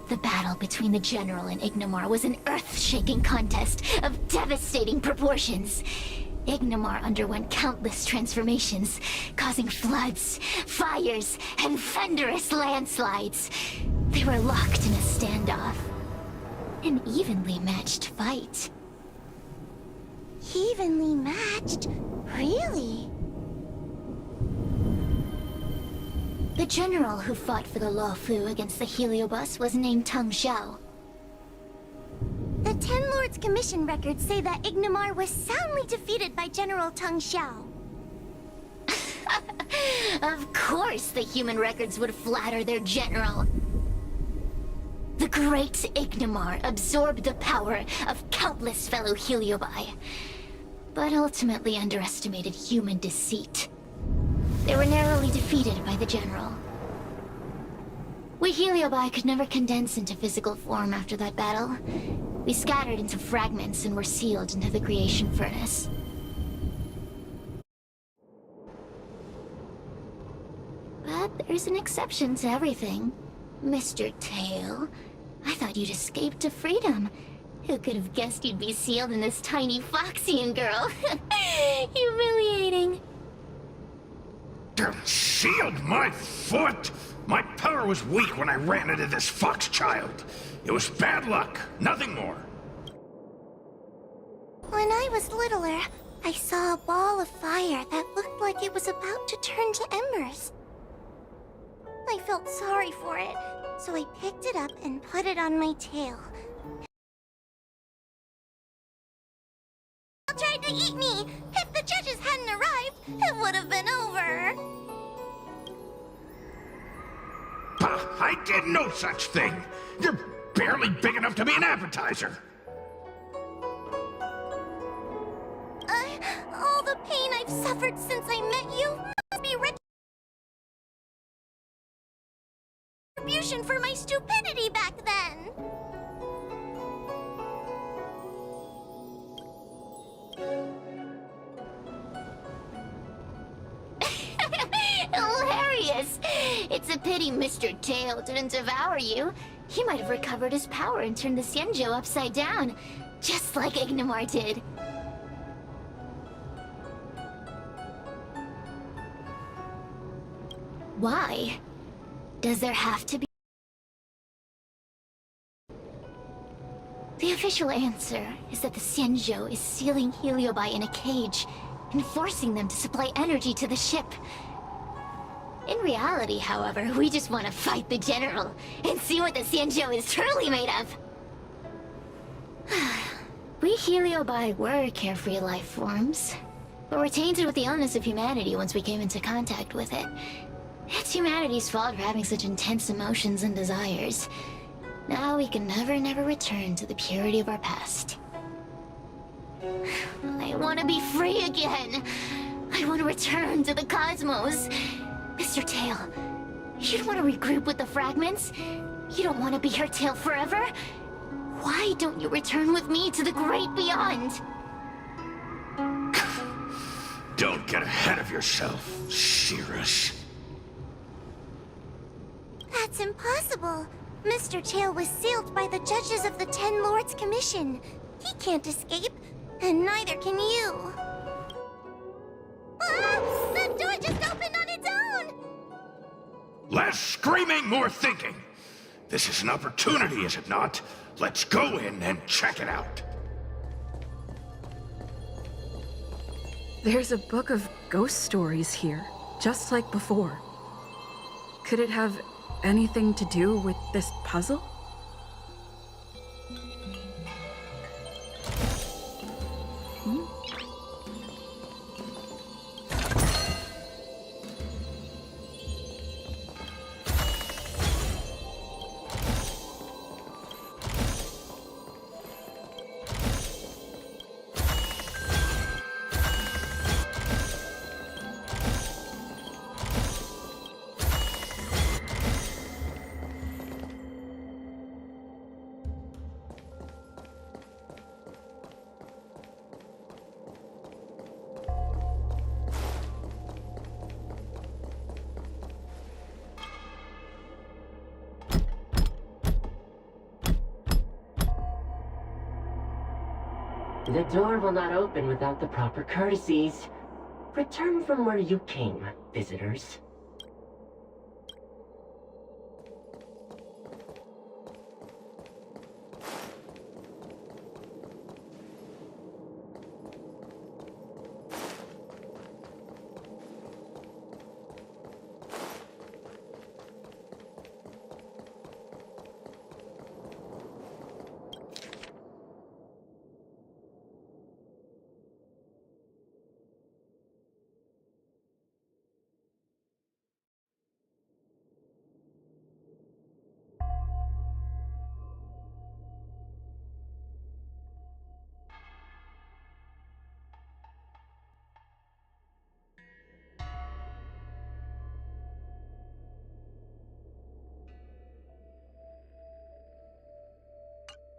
The battle between the general and Ignimar was an earth-shaking contest of devastating proportions. Ignimar underwent countless transformations, causing floods, fires, and thunderous landslides. They were locked in a standoff. An evenly matched fight. Evenly matched? Really? The general who fought for the Luofu against the heliobus was named Tang Xiao. The Ten Lords Commission records say that Ignimar was soundly defeated by General Tang Xiao. Of course the human records would flatter their general. The great Ignimar absorbed the power of countless fellow heliobi, but ultimately underestimated human deceit. They were narrowly defeated by the general. We heliobi could never condense into physical form after that battle. We scattered into fragments and were sealed into the creation furnace. But there's an exception to everything. Mr. Tail, I thought you'd escaped to freedom. Who could have guessed you'd be sealed in this tiny Foxian girl? Humiliating. Sealed my foot? My power was weak when I ran into this fox child. It was bad luck, nothing more. When I was littler, I saw a ball of fire that looked like it was about to turn to embers. for it, so I picked it up and put it on my tail. It tried to eat me. If the judges hadn't arrived, it would have been over. Bah, I did no such thing. You're barely big enough to be an appetizer. All the pain I've suffered since I met you must be retribution for my stupidity back then. Hilarious! It's a pity Mr. Tail didn't devour you. He might have recovered his power and turned the Xianzhou upside down, just like Ignimar did. Why? Does there have to be? The official answer is that the Xianzhou is sealing Heliobi in a cage and forcing them to supply energy to the ship. In reality, however, we just want to fight the General and see what the Xianzhou is truly made of. We Heliobi were carefree life forms, but were tainted with the illness of humanity once we came into contact with it. It's humanity's fault for having such intense emotions and desires. Now we can never return to the purity of our past. I want to be free again. I want to return to the cosmos. Mr. Tail, you don't want to regroup with the fragments? You don't want to be her tail forever? Why don't you return with me to the great beyond? Don't get ahead of yourself, Cirrus. That's impossible. Mr. Tail was sealed by the judges of the Ten Lords Commission. He can't escape, and neither can you. Ah! The door just opened on its own! Less screaming, more thinking. This is an opportunity, is it not? Let's go in and check it out. There's a book of ghost stories here, just like before. Could it have anything to do with this puzzle? The door will not open without the proper courtesies. Return from where you came, visitors.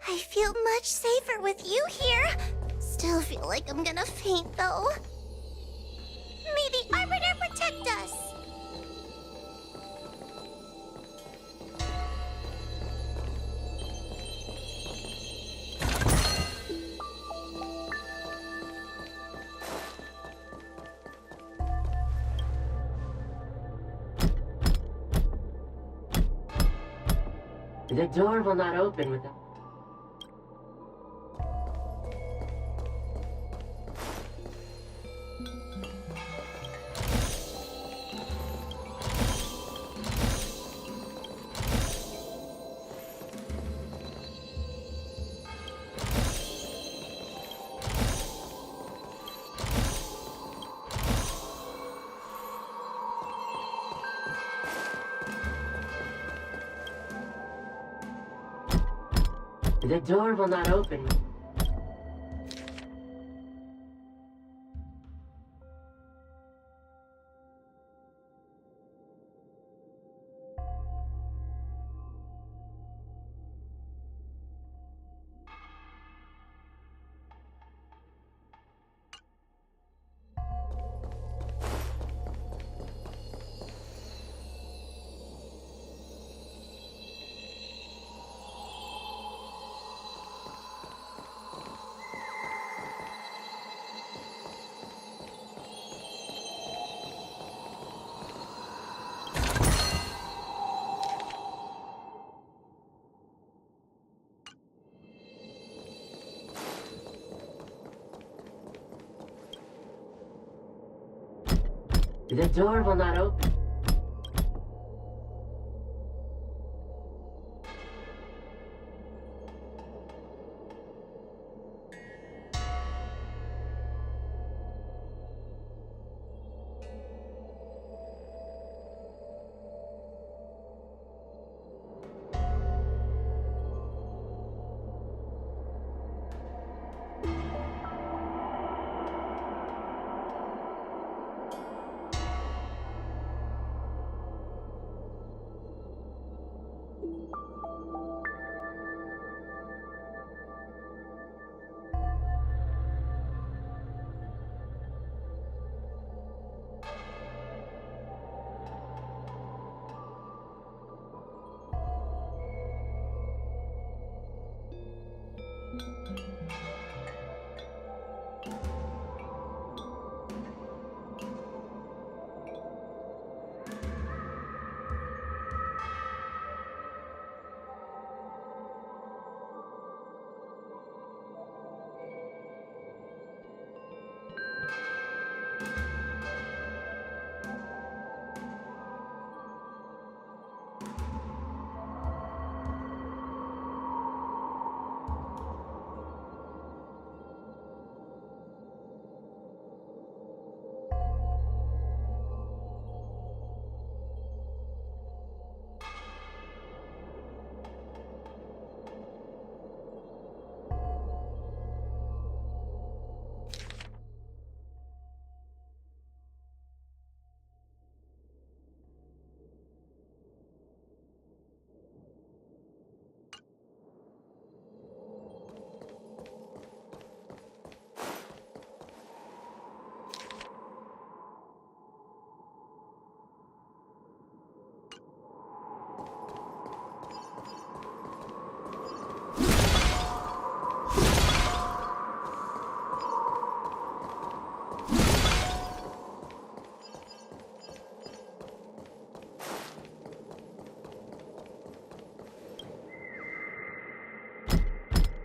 I feel much safer with you here. Still feel like I'm gonna faint, though. May the Arbiter protect us! The door will not open without... The door will not open. The door will not open.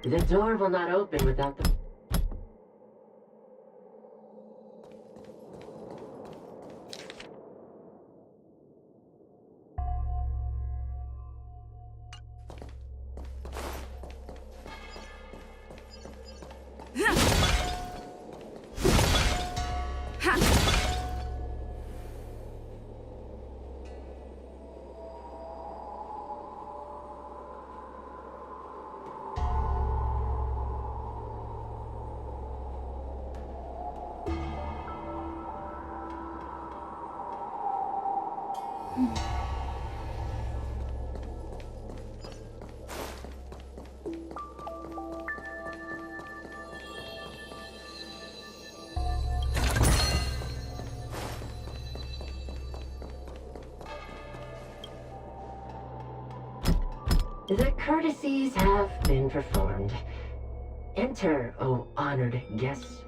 The door will not open without the... The courtesies have been performed. Enter, O honored guests.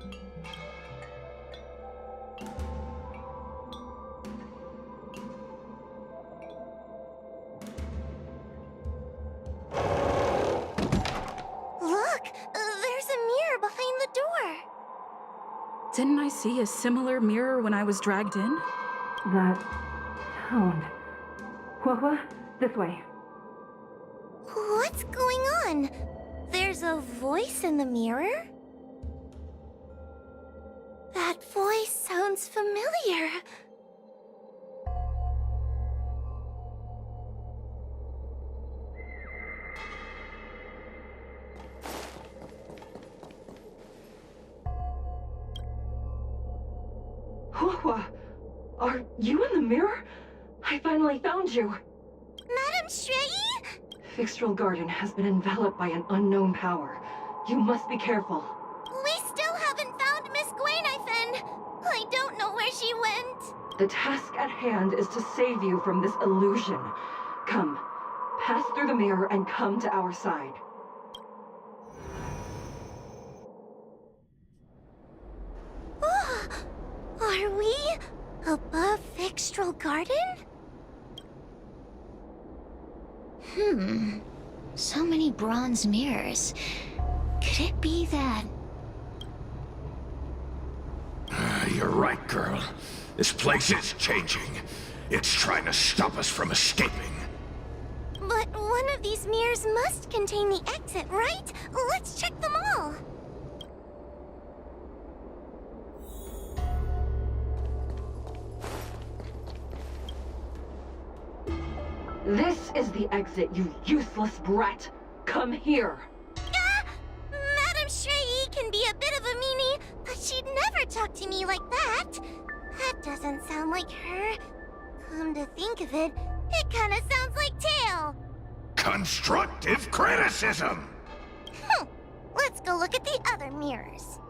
Look! There's a mirror behind the door! Didn't I see a similar mirror when I was dragged in? That sound. Huohuo, this way. What's going on? There's a voice in the mirror? That voice sounds familiar. Huohuo, are you in the mirror? I finally found you. Madame Shrei? Fixtral Garden has been enveloped by an unknown power. You must be careful. We still haven't found Miss Gwainifin. I don't know where she went. The task at hand is to save you from this illusion. Come, pass through the mirror and come to our side. Are we above Fixtral Garden? So many bronze mirrors. Could it be that... You're right, girl. This place is changing. It's trying to stop us from escaping. But one of these mirrors must contain the exit, right? Let's check them all. This is the exit, you useless brat. Come here. Madame Shrei can be a bit of a meanie, but she'd never talk to me like that. That doesn't sound like her. Come to think of it, it kinda sounds like Tail. Constructive criticism! Let's go look at the other mirrors.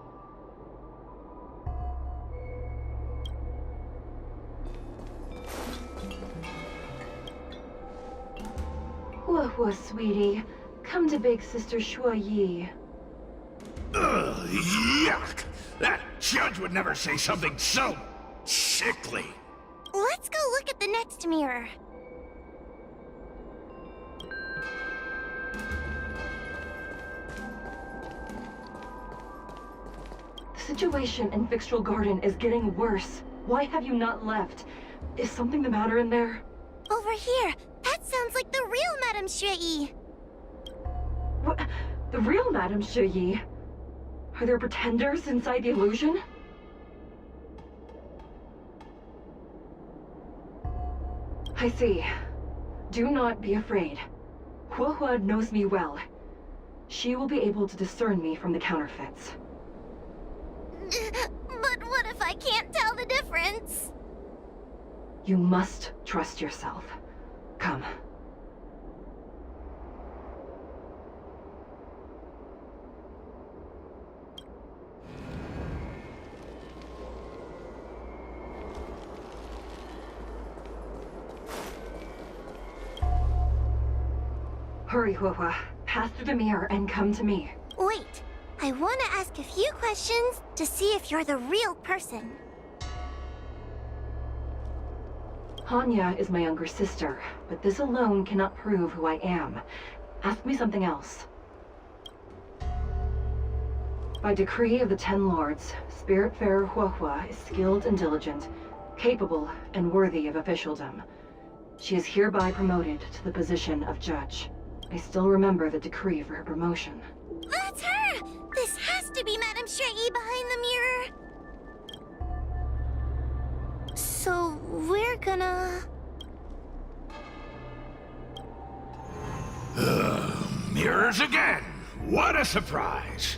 Huohuo, sweetie. Come to Big Sister Shuoyi. Ugh, yuck! That judge would never say something so sickly. Let's go look at the next mirror. The situation in Fixtral Garden is getting worse. Why have you not left? Is something the matter in there? Over here. That sounds like the real Madame Shrei. What? The real Madame Shuoyi? Are there pretenders inside the illusion? I see. Do not be afraid. Huohuo knows me well. She will be able to discern me from the counterfeits. But what if I can't tell the difference? You must trust yourself. Come. Hurry, Huohuo. Pass through the mirror and come to me. Wait. I want to ask a few questions to see if you're the real person. Hanya is my younger sister, but this alone cannot prove who I am. Ask me something else. By decree of the Ten Lords, Spiritfarer Huohuo is skilled and diligent, capable and worthy of officialdom. She is hereby promoted to the position of judge. I still remember the decree for her promotion. That's her! This has to be Madame Shrei behind the mirror. So, we're gonna... Mirrors again! What a surprise!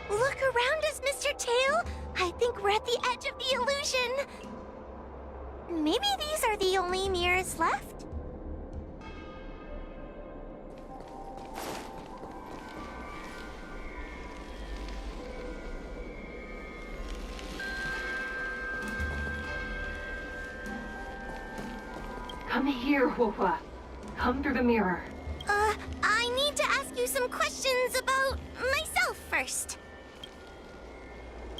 Look around us, Mr. Tail! I think we're at the edge of the illusion! Maybe these are the only mirrors left? Come here, Huohuo. Come through the mirror. I need to ask you some questions about myself first.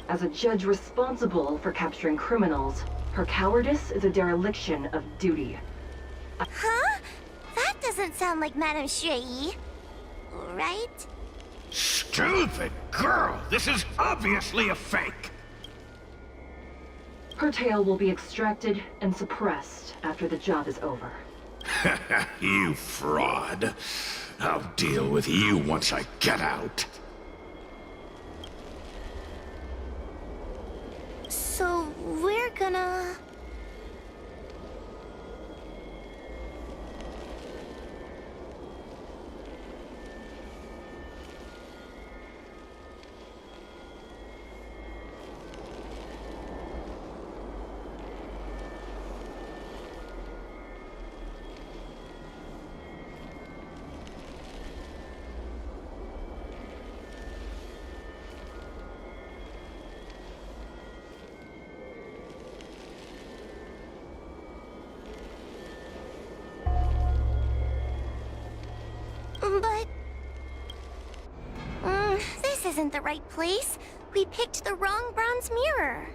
As a judge responsible for capturing criminals, her cowardice is a dereliction of duty. Huh? That doesn't sound like Madame Shrei. Right? Stupid girl! This is obviously a fake! Her tail will be extracted and suppressed after the job is over. You fraud. I'll deal with you once I get out. So, we're gonna... isn't the right place. We picked the wrong bronze mirror.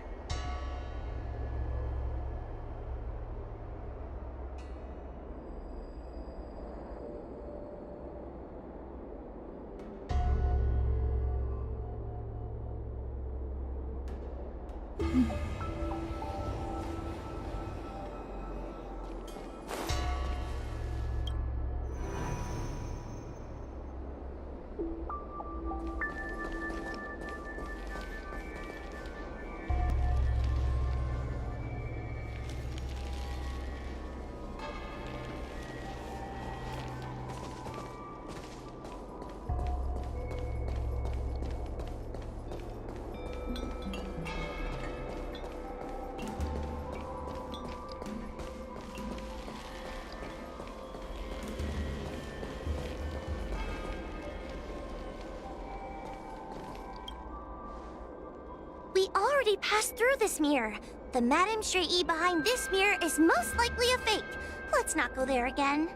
We already passed through this mirror. The Madame Shree behind this mirror is most likely a fake. Let's not go there again.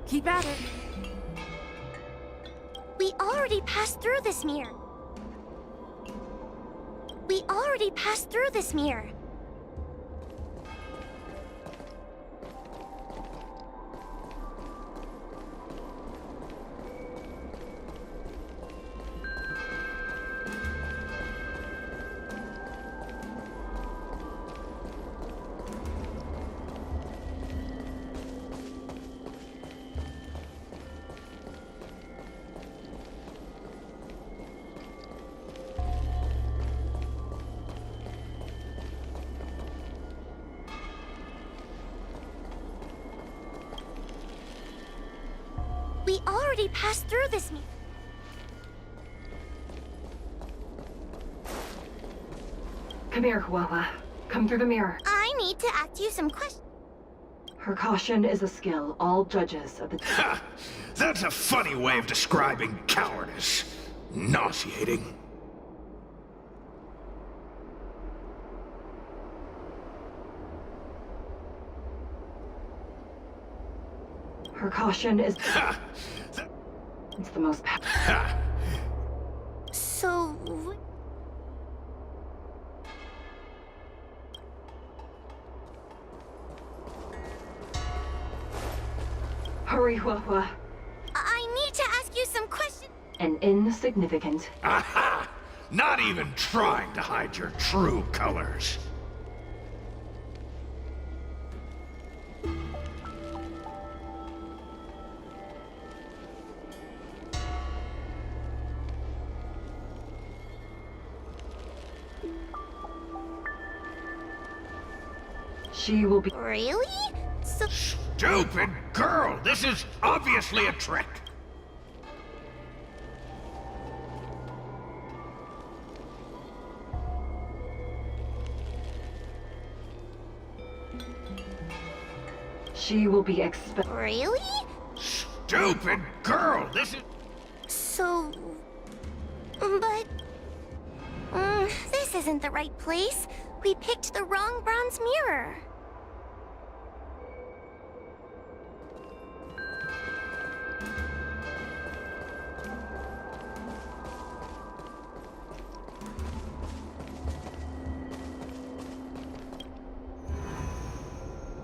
Keep at it. We already passed through this mirror. We already passed through this mirror. We already passed through this mirror. Come here, Huohuo. Come through the mirror. I need to ask you some questions. Her caution is a skill all judges of the... Ha! That's a funny way of describing cowardice. Nauseating. Her caution is... Ha! It's the most... Ha! So... Hurry, Huohuo. I need to ask you some questions. An insignificant... Aha! Not even trying to hide your true colors. She will be... Really? So... Stupid girl! This is obviously a trick! She will be expelled. Really? Stupid girl! This is... So... But... this isn't the right place. We picked the wrong bronze mirror.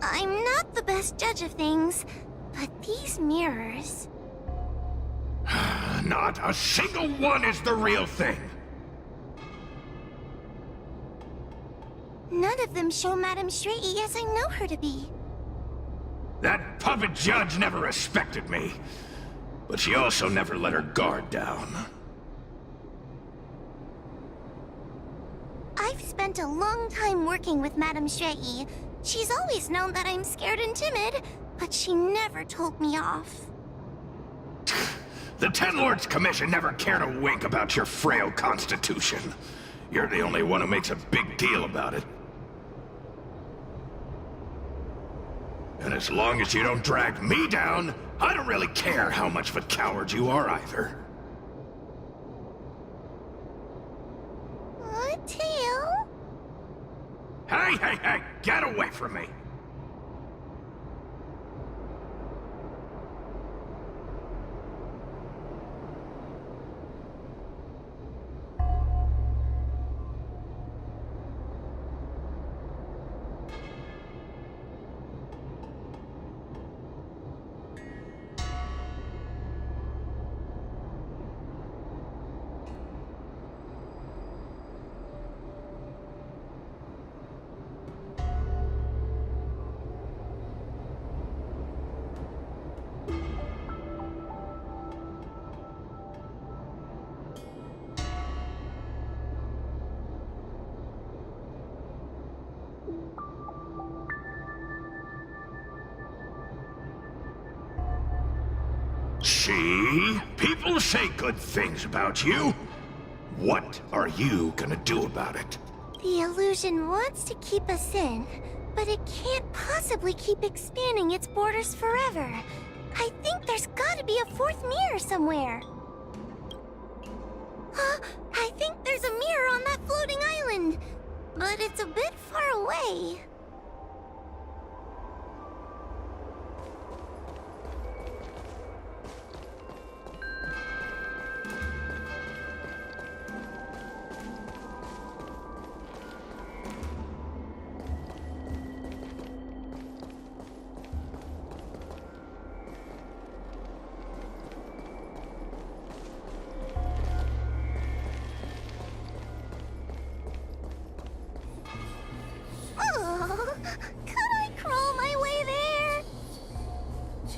I'm not the best judge of things, but these mirrors... Not a single one is the real thing! None of them show Madame Shrey as I know her to be. That puppet judge never respected me, but she also never let her guard down. I've spent a long time working with Madame Shrey. She's always known that I'm scared and timid, but she never told me off. The Ten Lords Commission never cared a wink about your frail constitution. You're the only one who makes a big deal about it. And as long as you don't drag me down, I don't really care how much of a coward you are either. Tail? Hey, get away from me! See? People say good things about you. What are you gonna do about it? The illusion wants to keep us in, but it can't possibly keep expanding its borders forever. I think there's gotta be a fourth mirror somewhere. I think there's a mirror on that floating island, but it's a bit far away.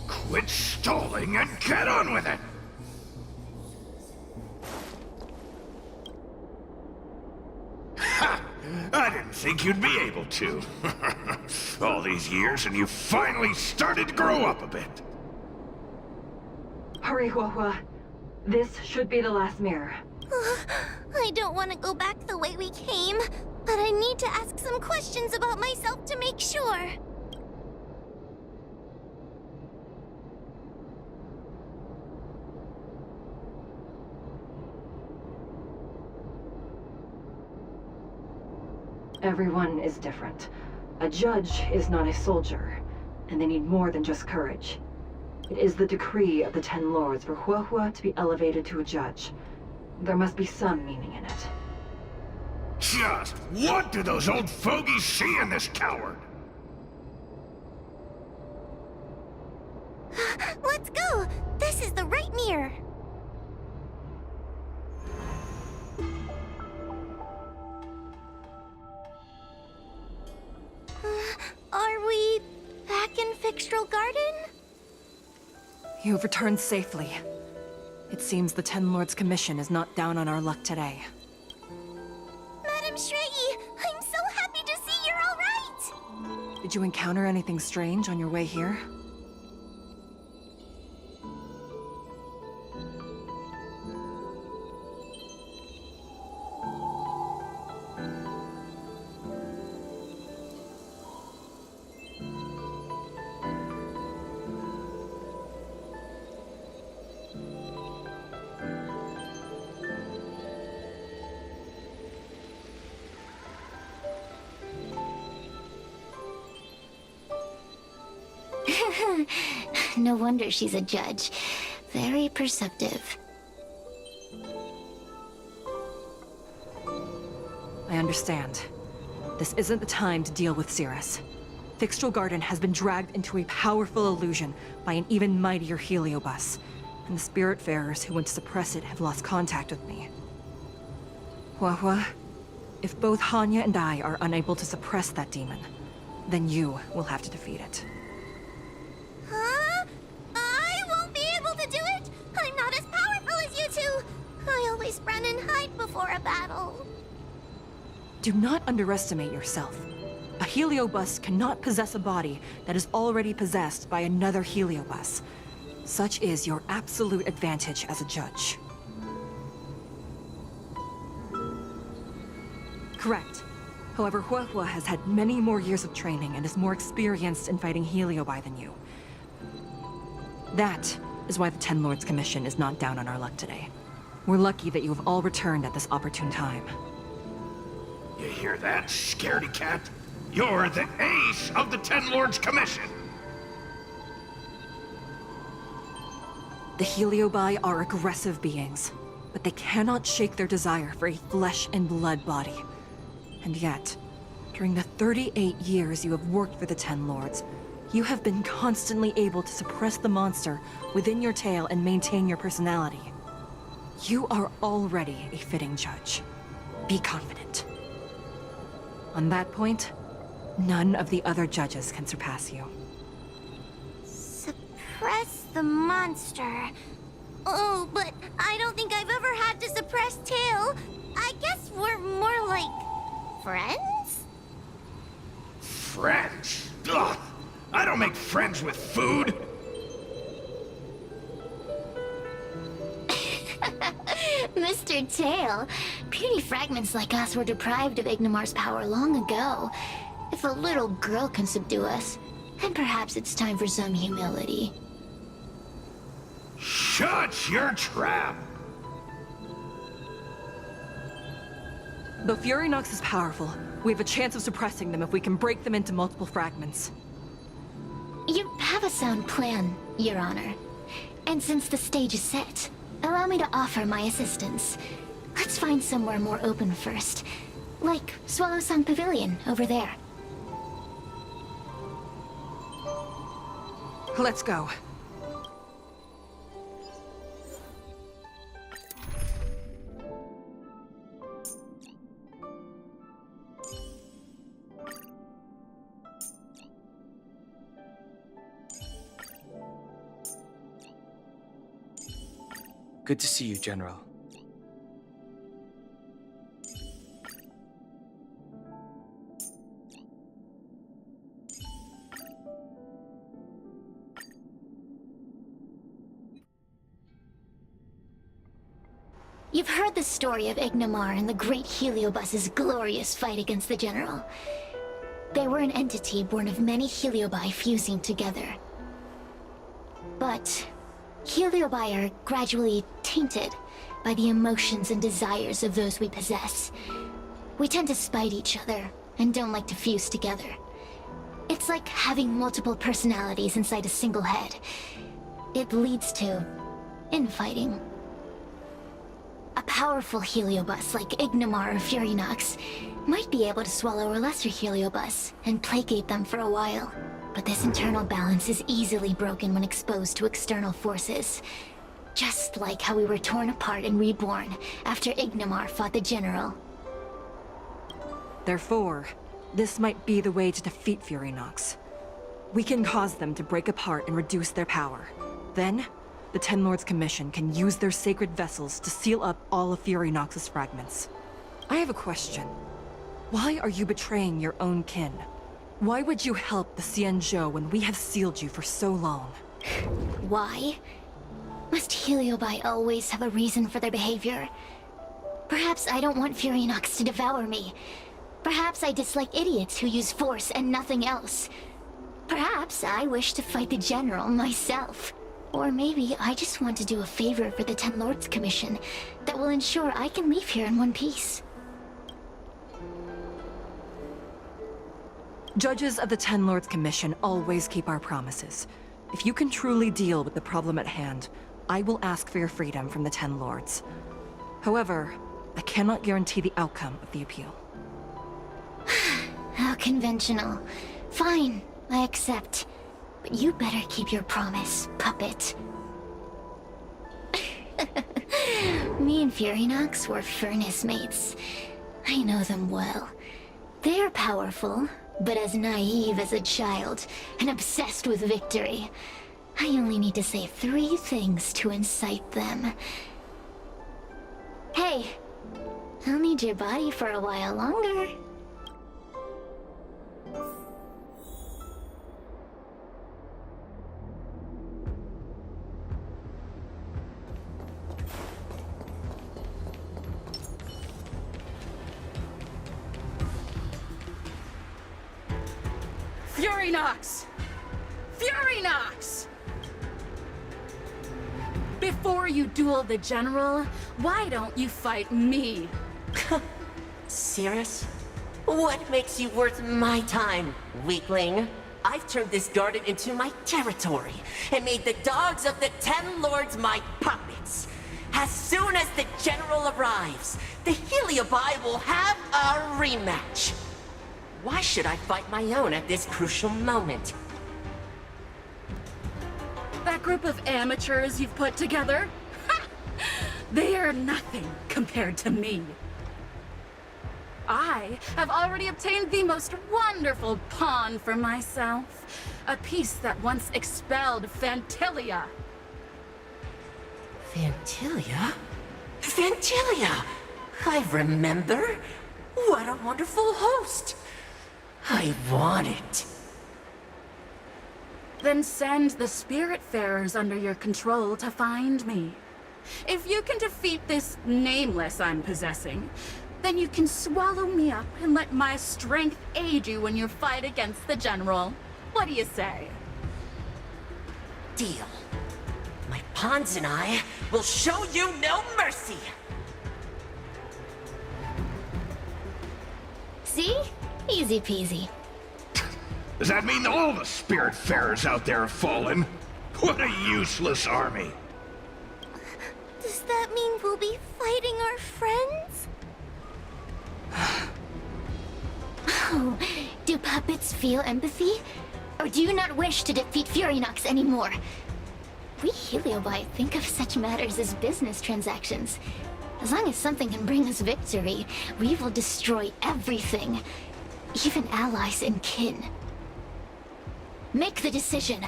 Quit stalling and get on with it! Ha! I didn't think you'd be able to. All these years and you finally started to grow up a bit. Hurry, Huohuo. This should be the last mirror. I don't want to go back the way we came, but I need to ask some questions about myself to make sure. Everyone is different. A judge is not a soldier, and they need more than just courage. It is the decree of the Ten Lords for Huohuo to be elevated to a judge. There must be some meaning in it. Just what do those old fogies see in this coward? Let's go! This is the right mirror! Are we back in Fixtral Garden? You've returned safely. It seems the Ten Lords Commission is not down on our luck today. Madame Shrey, I'm so happy to see you're all right! Did you encounter anything strange on your way here? No wonder she's a judge. Very perceptive. I understand. This isn't the time to deal with Cirrus. Fixtral Garden has been dragged into a powerful illusion by an even mightier heliobus, and the Spiritfarers who went to suppress it have lost contact with me. Huohuo, if both Hanya and I are unable to suppress that demon, then you will have to defeat it. Huh? I won't be able to do it! I'm not as powerful as you two! I always run and hide before a battle. Do not underestimate yourself. A heliobus cannot possess a body that is already possessed by another heliobus. Such is your absolute advantage as a judge. Correct. However, Huohuo has had many more years of training and is more experienced in fighting heliobi than you. That is why the Ten Lords Commission is not down on our luck today. We're lucky that you have all returned at this opportune time. You hear that, scaredy cat? You're the ace of the Ten Lords Commission! The heliobi are aggressive beings, but they cannot shake their desire for a flesh and blood body. And yet, during the 38 years you have worked for the Ten Lords, you have been constantly able to suppress the monster within your tail and maintain your personality. You are already a fitting judge. Be confident. On that point, none of the other judges can surpass you. Suppress the monster. Oh, but I don't think I've ever had to suppress Tail. I guess we're more like... friends? Friends? Ugh! I don't make friends with food! Mr. Tail, puny fragments like us were deprived of Ignimar's power long ago. If a little girl can subdue us, then perhaps it's time for some humility. Shut your trap! Though Fury Nox is powerful, we have a chance of suppressing them if we can break them into multiple fragments. You have a sound plan, Your Honor. And since the stage is set, allow me to offer my assistance. Let's find somewhere more open first. Like Swallow Song Pavilion, over there. Let's go. Good to see you, General. You've heard the story of Ignimar and the great Heliobus's glorious fight against the General. They were an entity born of many Heliobi fusing together. But Heliobi are gradually tainted by the emotions and desires of those we possess. We tend to spite each other and don't like to fuse together. It's like having multiple personalities inside a single head. It leads to infighting. A powerful Heliobus like Ignimar or Fury Nox might be able to swallow a lesser Heliobus and placate them for a while. But this internal balance is easily broken when exposed to external forces. Just like how we were torn apart and reborn after Ignimar fought the General. Therefore, this might be the way to defeat Fury Nox. We can cause them to break apart and reduce their power. Then, the Ten Lords Commission can use their sacred vessels to seal up all of Fury Nox's fragments. I have a question. Why are you betraying your own kin? Why would you help the Xianzhou when we have sealed you for so long? Why? Must Heliobi always have a reason for their behavior? Perhaps I don't want Furinox to devour me. Perhaps I dislike idiots who use force and nothing else. Perhaps I wish to fight the General myself. Or maybe I just want to do a favor for the Ten Lords Commission that will ensure I can leave here in one piece. Judges of the Ten Lords Commission always keep our promises. If you can truly deal with the problem at hand, I will ask for your freedom from the Ten Lords. However, I cannot guarantee the outcome of the appeal. How conventional. Fine, I accept. But you better keep your promise, puppet. Me and Furinox were furnace mates. I know them well. They're powerful, but as naive as a child, and obsessed with victory. I only need to say 3 things to incite them. Hey, I'll need your body for a while longer. Furinox! Furinox! Before you duel the General, why don't you fight me? Serious? What makes you worth my time, weakling? I've turned this garden into my territory, and made the dogs of the Ten Lords my puppets. As soon as the General arrives, the Heliobi will have a rematch. Why should I fight my own at this crucial moment? That group of amateurs you've put together? They are nothing compared to me. I have already obtained the most wonderful pawn for myself. A piece that once expelled Phantilia. Phantilia? Phantilia! I remember. What a wonderful host. I want it. Then send the Spiritfarers under your control to find me. If you can defeat this nameless I'm possessing, then you can swallow me up and let my strength aid you in your fight against the General. What do you say? Deal. My pawns and I will show you no mercy. See? Easy peasy. Does that mean all the Spiritfarers out there have fallen? What a useless army! Does that mean we'll be fighting our friends? Oh, do puppets feel empathy? Or do you not wish to defeat Furinox anymore? We Heliobi think of such matters as business transactions. As long as something can bring us victory, we will destroy everything. Even allies and kin. Make the decision.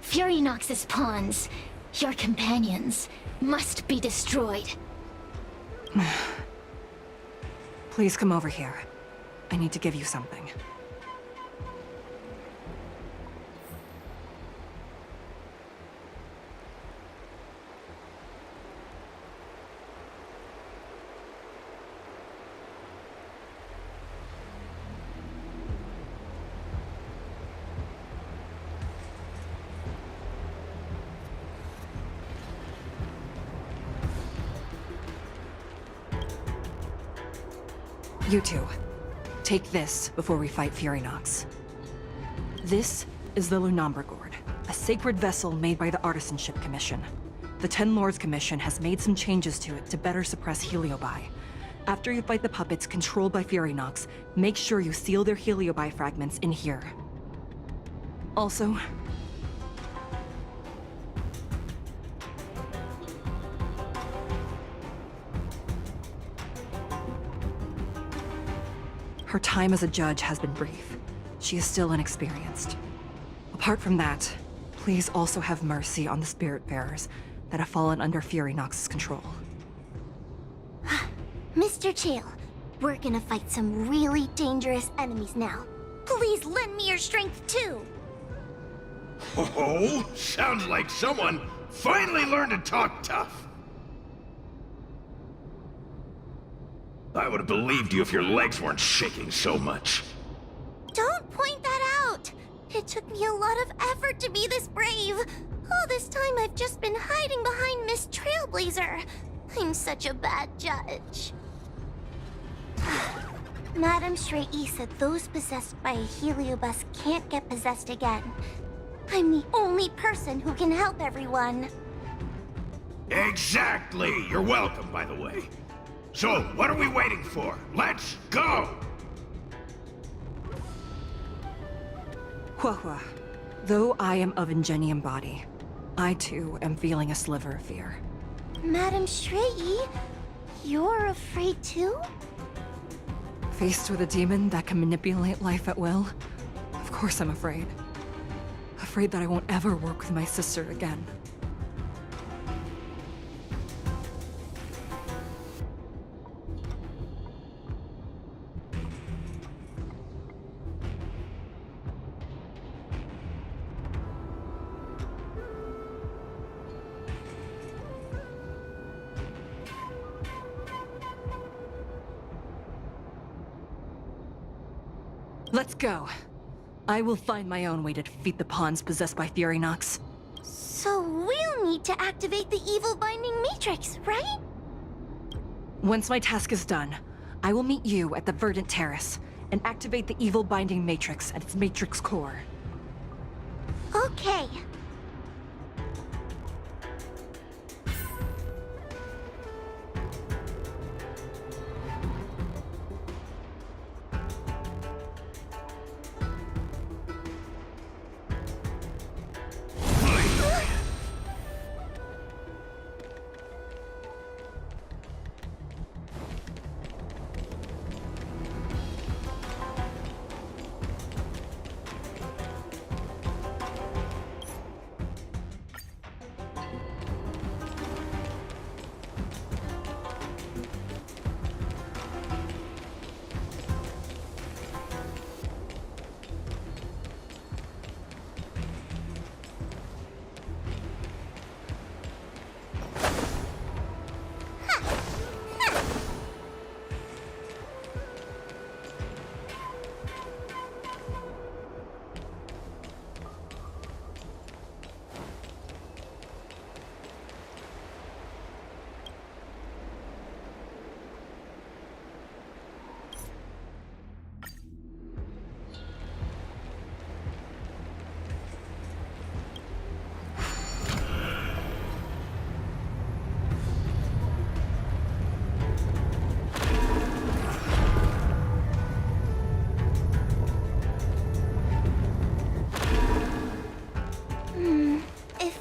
Furinox's pawns, your companions, must be destroyed. Please come over here. I need to give you something. You two, take this before we fight Furinox. This is the Lunomber Gourd, a sacred vessel made by the Artisanship Commission. The Ten Lords Commission has made some changes to it to better suppress Heliobi. After you fight the puppets controlled by Furinox, make sure you seal their Heliobi fragments in here. Also, her time as a judge has been brief. She is still inexperienced. Apart from that, please also have mercy on the Spiritfarers that have fallen under Furinox's control. Mr. Chael, we're gonna fight some really dangerous enemies now. Please lend me your strength too. Oh, sounds like someone finally learned to talk tough. I would have believed you if your legs weren't shaking so much. Don't point that out! It took me a lot of effort to be this brave. All this time I've just been hiding behind Miss Trailblazer. I'm such a bad judge. Madame Shrey said those possessed by a heliobus can't get possessed again. I'm the only person who can help everyone. Exactly! You're welcome, by the way. So, what are we waiting for? Let's go! Huohuo, though I am of Ingenium body, I too am feeling a sliver of fear. Madame Shrey, you're afraid too? Faced with a demon that can manipulate life at will, of course I'm afraid. Afraid that I won't ever work with my sister again. Let's go. I will find my own way to defeat the pawns possessed by Furynox. So we'll need to activate the evil binding matrix, right? Once my task is done, I will meet you at the Verdant Terrace and activate the evil binding matrix at its matrix core. Okay.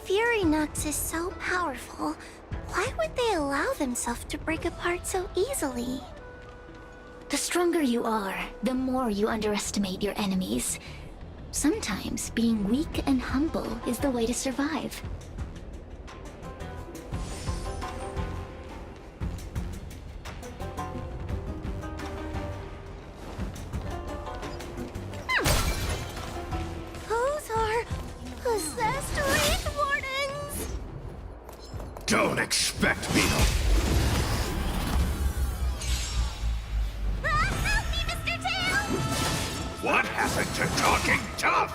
Furynox is so powerful, why would they allow themselves to break apart so easily? The stronger you are, the more you underestimate your enemies. Sometimes being weak and humble is the way to survive. Those are possessed Wraith Wardens! Don't expect me to... Help me, Mr. Tail! What happened to talking tough?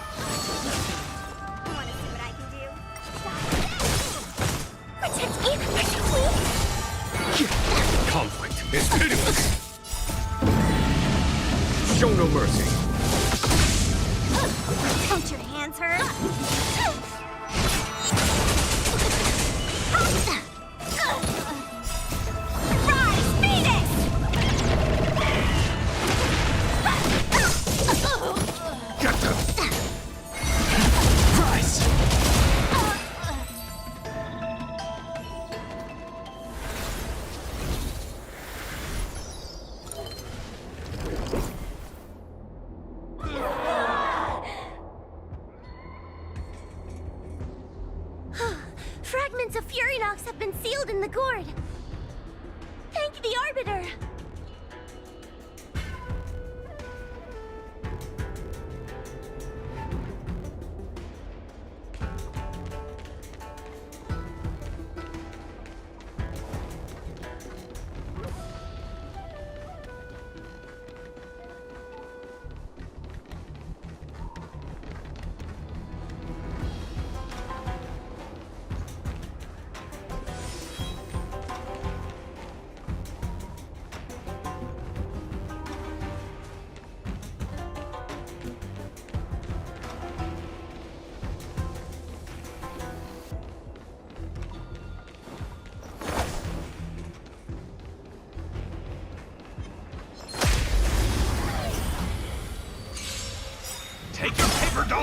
Wanna see what I can do? Protect me, protect me! Conflict is pitiless. Show no mercy. Don't your hands hurt? Rise, Phoenix! Get them! Rise! Fragments of Furynox have been sealed in the gourd. Thank the Arbiter.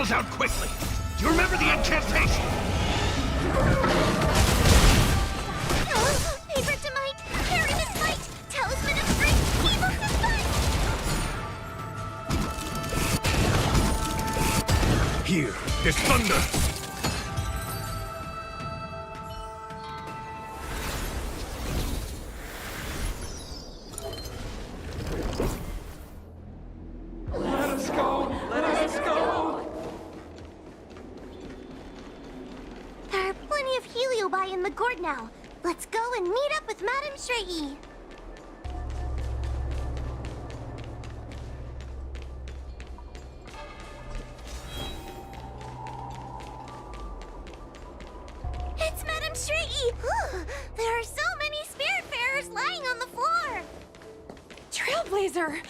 spells out quickly. Do you remember the incantation? Favorite to might, carry this fight, talisman of strength, keep up the fight! Here, this thunder! Let us go! Let us go! There are plenty of heliobi in the gourd now. Let's go and meet up with Madame Shrei. It's Madame Shrei! There are so many spiritfarers lying on the floor! Trailblazer!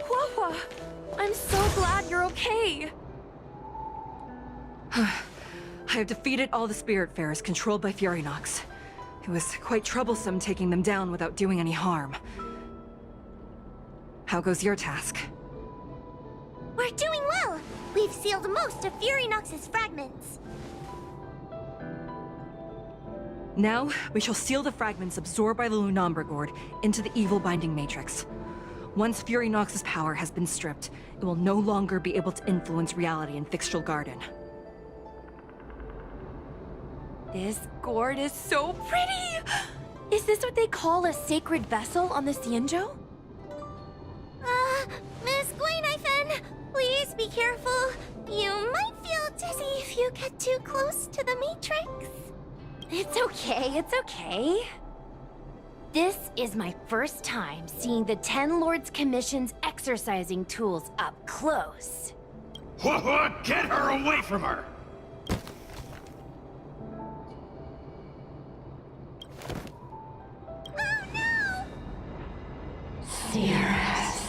Huohuo! I'm so glad you're okay! I have defeated all the Spiritfarers controlled by Furynox. It was quite troublesome taking them down without doing any harm. How goes your task? We're doing well! We've sealed most of Furynox's fragments. Now, we shall seal the fragments absorbed by the Luofu gourd into the evil binding matrix. Once Furynox's power has been stripped, it will no longer be able to influence reality in Fixtral Garden. This gourd is so pretty! Is this what they call a sacred vessel on the Xianzhou? Miss Guinevere, please be careful. You might feel dizzy if you get too close to the Matrix. It's okay, it's okay. This is my first time seeing the Ten Lords Commission's exercising tools up close. Huohuo, get her away from her! Cirrus.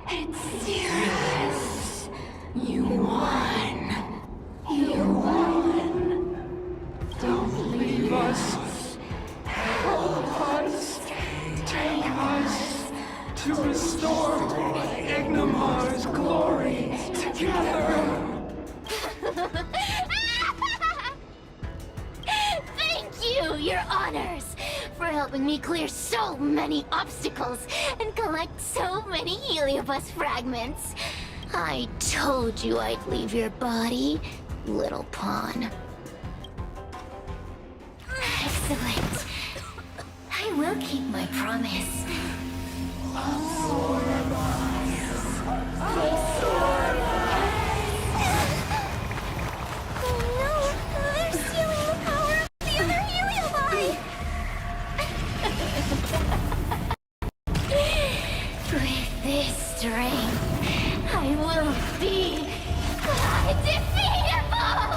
It's Cirrus. You won. You won. Don't leave us. Help us. Take us to restore Ignimar's glory together. Thank you, your honors, for helping me clear so many obstacles and collect so many heliobus fragments. I told you I'd leave your body, little pawn. Excellent. I will keep my promise. Oh no, they're stealing the power of the other heliobi! With this strength, I will be undefeatable!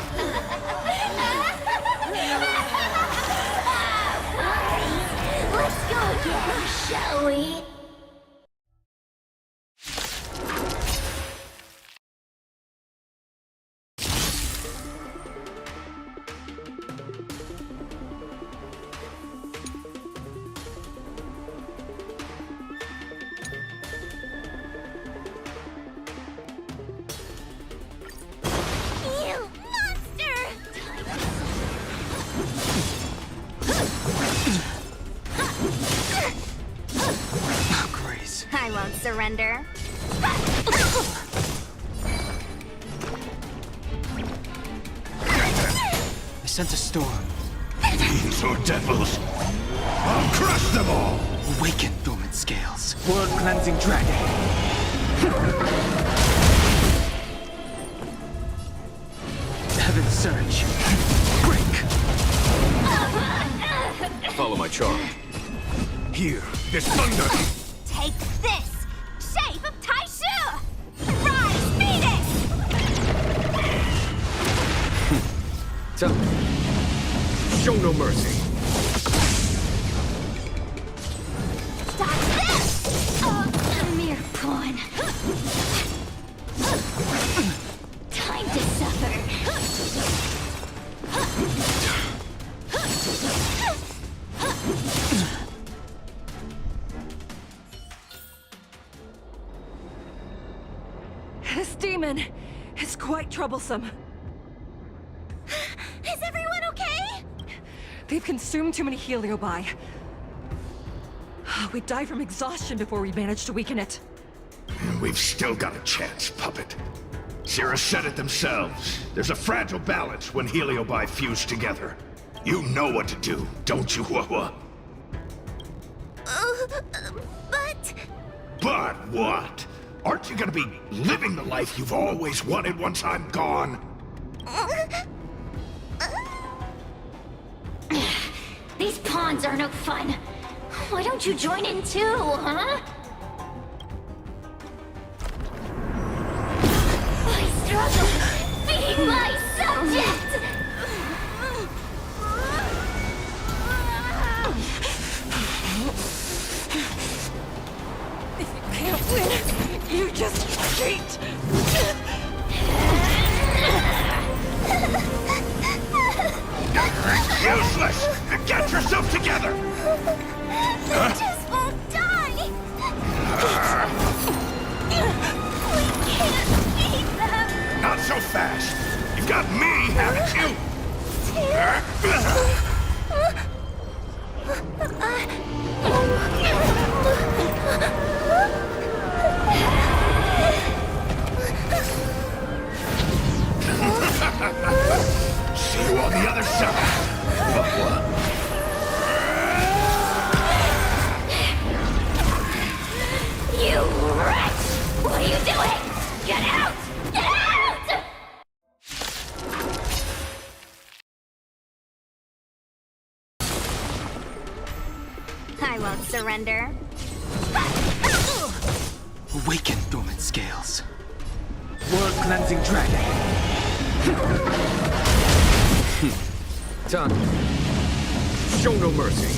Let's go again, shall we? You monster! Grace. I won't surrender. I sent a storm. Fiends or devils? I'll crush them all! Awaken, dormant scales. World-cleansing dragon. Heaven's surge. Break. Follow my charm. Here, this thunder! Take this! Shape of Taishu! Rise, Phoenix! Tell me. Show no mercy. Stop this! A mere pawn. Time to suffer. This demon is quite troublesome. Is everyone okay? They've consumed too many heliobi. We'd die from exhaustion before we manage to weaken it. We've still got a chance, Puppet. Sierra said it themselves. There's a fragile balance when heliobi fuse together. You know what to do, don't you, huohuo? But... But what? Aren't you gonna be living the life you've always wanted once I'm gone? These pawns are no fun. Why don't you join in too, huh? I struggle being my subject! If you can't win, you just cheat! Useless! Get yourself together! They just won't die! We can't beat them! Not so fast! You've got me, haven't you? See you on the other side! You wretch! What are you doing? Get out! Get out! I won't surrender. Awaken dormant scales. World-cleansing dragon. Done. Show no mercy.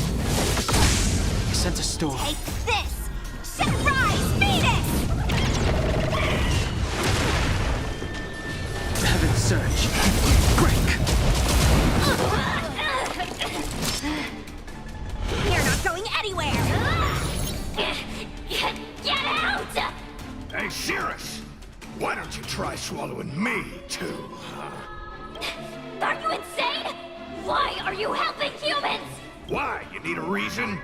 I sense a storm. Take this! Sunrise Phoenix! Heaven surge. Break. You're not going anywhere! Get out! Hey, Cirrus! Why don't you try swallowing me, too? Are you insane? Why are you helping humans? Why? You need a reason?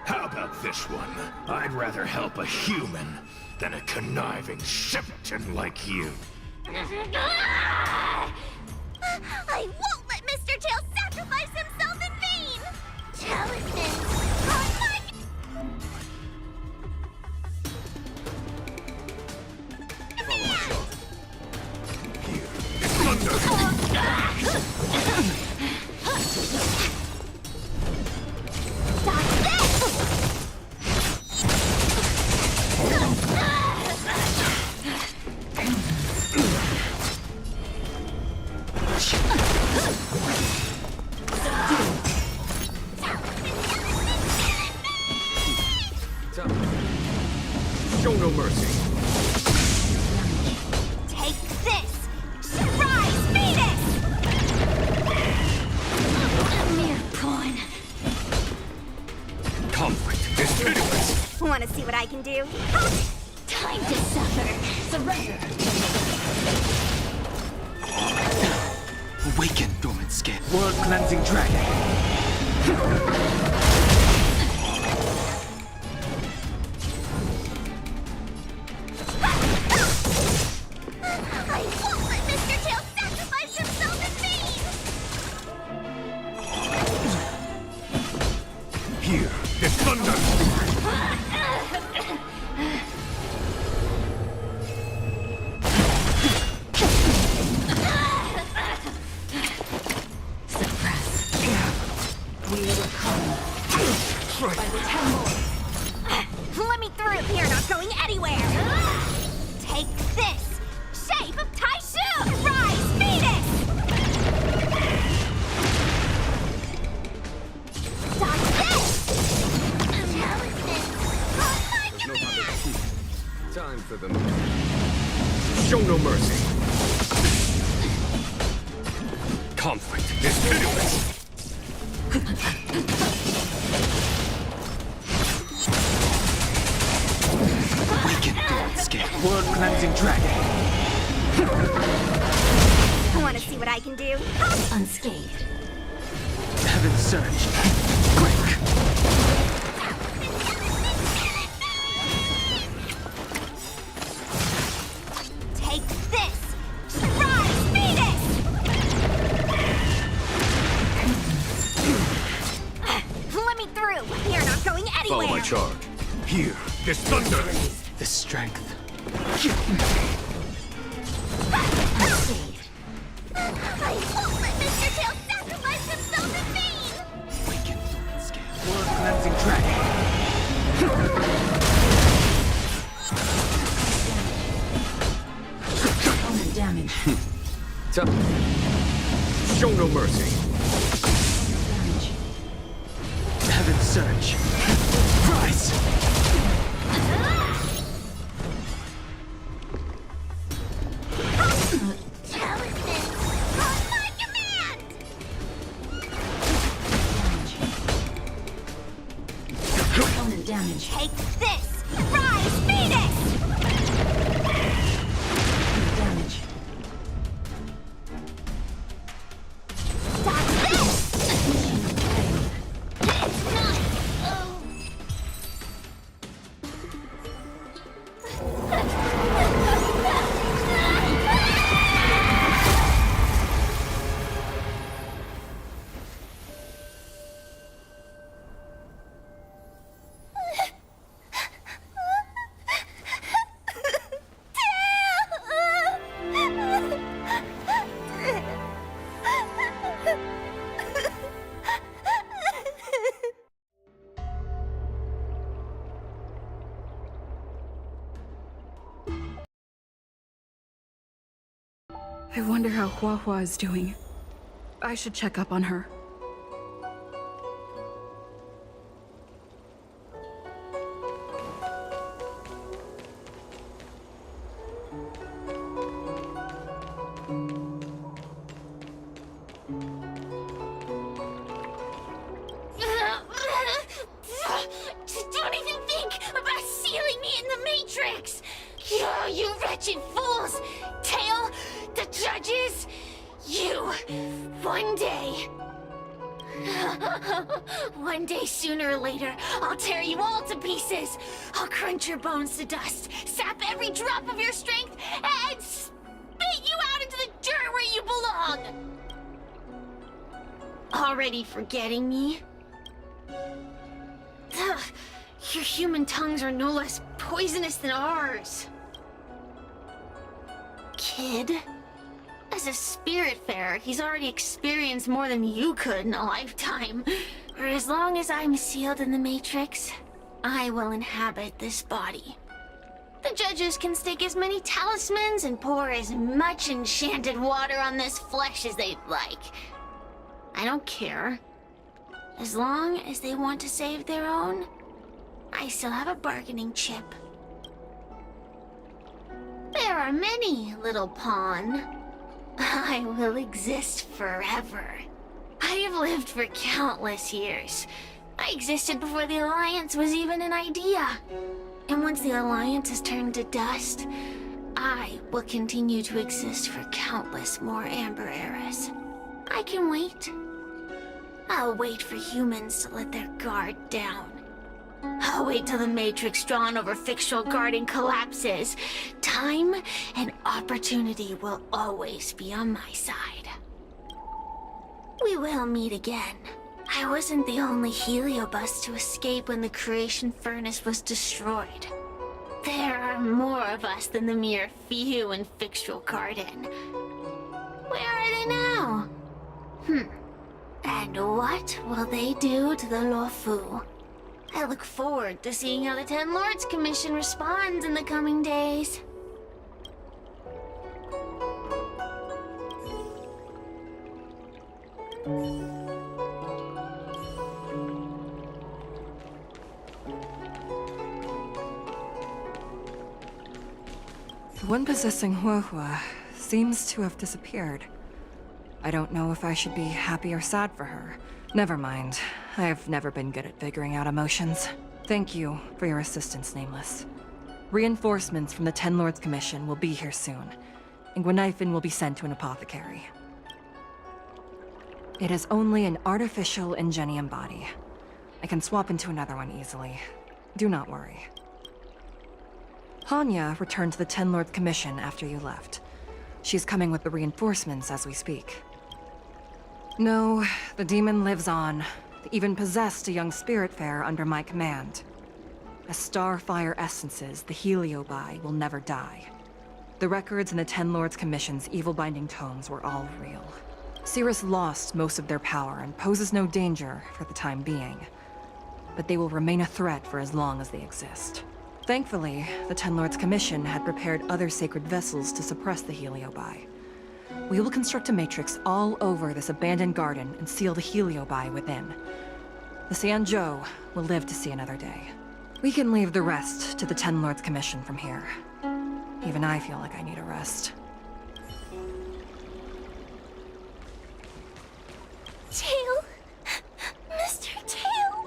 How about this one? I'd rather help a human than a conniving simpleton like you. I won't let Mr. Tail sacrifice himself in vain! Talisman! Oh my... Show no mercy. Take this! Sunrise Phoenix! A mere pawn. Conflict is pitiless. Want to see what I can do? Time to suffer. Surrender. Awaken dormant scale. World-cleansing dragon. I won't let Mr. Tail sacrifice himself in vain! Here is thunder! Let me through! You're not going anywhere! Take this! Shape of Taishu! Rise, Phoenix! Dodge this! Time for them. Show no mercy. Conflict is pitiless. Awaken dormant scale. World-cleansing dragon. Want to see what I can do? Unscathed. Heaven surge. Quick! Take this! Rise, Venus! Let me through! You're not going anywhere! Follow my charge. Here, this thunder! The strength. I won't let Mr. Tail sacrifice himself in vain! Weaken fluid scale. Blood cleansing dragon. Opponent damage. Tough. Show no mercy. Damage. Heaven surge. Rise! Talisman! On my command! Opponent damage. Take this! Rise, Venus! Damage. Stop this! It's not... I wonder how Huohuo is doing. I should check up on her. Don't even think about sealing me in the Matrix! You wretched fools! Tail, the judges, you, one day... One day, sooner or later, I'll tear you all to pieces! I'll crunch your bones to dust, sap every drop of your strength, and spit you out into the dirt where you belong! Already forgetting me? Ugh, your human tongues are no less poisonous than ours. Kid? As a spiritfarer, he's already experienced more than you could in a lifetime. For as long as I'm sealed in the Matrix, I will inhabit this body. The judges can stake as many talismans and pour as much enchanted water on this flesh as they'd like. I don't care. As long as they want to save their own, I still have a bargaining chip. There are many, little pawn. I will exist forever. I have lived for countless years. I existed before the Alliance was even an idea. And once the Alliance has turned to dust, I will continue to exist for countless more Amber eras. I can wait. I'll wait for humans to let their guard down. I'll wait till the Matrix drawn over Fictional Garden collapses. Time and opportunity will always be on my side. We will meet again. I wasn't the only heliobus to escape when the creation furnace was destroyed. There are more of us than the mere few in Fictional Garden. Where are they now? And what will they do to the Luofu? I look forward to seeing how the Ten Lords Commission responds in the coming days. The one possessing Huohuo seems to have disappeared. I don't know if I should be happy or sad for her. Never mind. I've never been good at figuring out emotions. Thank you for your assistance, Nameless. Reinforcements from the Ten Lords Commission will be here soon. and Gweniphen will be sent to an apothecary. It is only an artificial ingenium body. I can swap into another one easily. Do not worry. Hanya returned to the Ten Lords Commission after you left. She's coming with the reinforcements as we speak. No, the demon lives on. They even possessed a young spiritfarer under my command. As starfire essences, the Heliobi will never die. The records in the Ten Lords Commission's evil-binding tomes were all real. Cirrus lost most of their power and poses no danger for the time being. But they will remain a threat for as long as they exist. Thankfully, the Ten Lords Commission had prepared other sacred vessels to suppress the Heliobi. We will construct a matrix all over this abandoned garden and seal the Heliobi within. The Xianzhou will live to see another day. We can leave the rest to the Ten Lords Commission from here. Even I feel like I need a rest. Tail! Mr. Tail!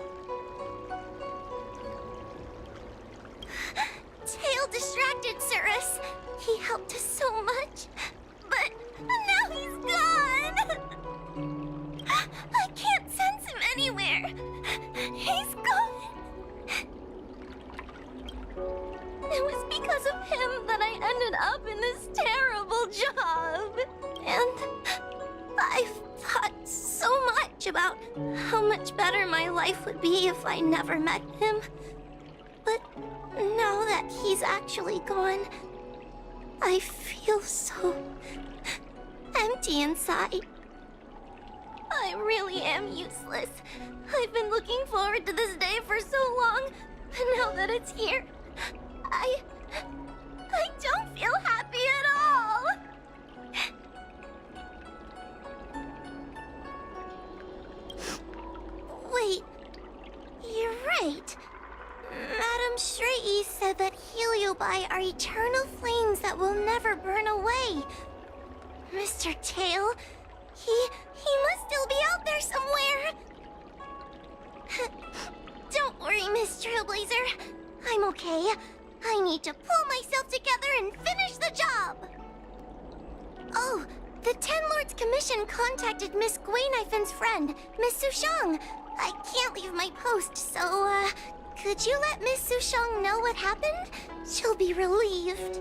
Tail distracted Cirrus. He helped us so much. But now he's gone! I can't sense him anywhere. He's gone. It was because of him that I ended up in this terrible job. And I've thought so much about how much better my life would be if I never met him. But now that he's actually gone, I feel so empty inside. I really am useless. I've been looking forward to this day for so long, and now that it's here, I don't feel happy at all. Wait, you're right. Madame Shrei said that Heliobi are eternal flames that will never burn away. Mr. Tail, he must still be out there somewhere. Don't worry, Miss Trailblazer. I'm okay. I need to pull myself together and finish the job. Oh, the Ten Lords Commission contacted Miss Gweniphen's friend, Miss Sushang. I can't leave my post, so, could you let Miss Sushang know what happened? She'll be relieved.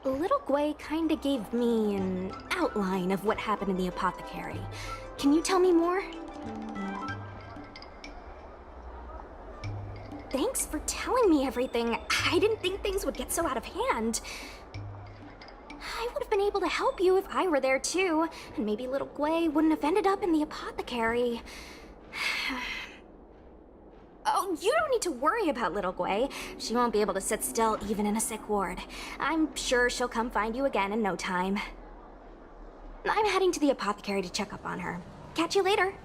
Little Gwei kinda gave me an outline of what happened in the apothecary. Can you tell me more? Thanks for telling me everything. I didn't think things would get so out of hand. I would have been able to help you if I were there too, and maybe Little Gwei wouldn't have ended up in the apothecary. Oh, you don't need to worry about Little Gwei. She won't be able to sit still even in a sick ward. I'm sure she'll come find you again in no time. I'm heading to the apothecary to check up on her. Catch you later.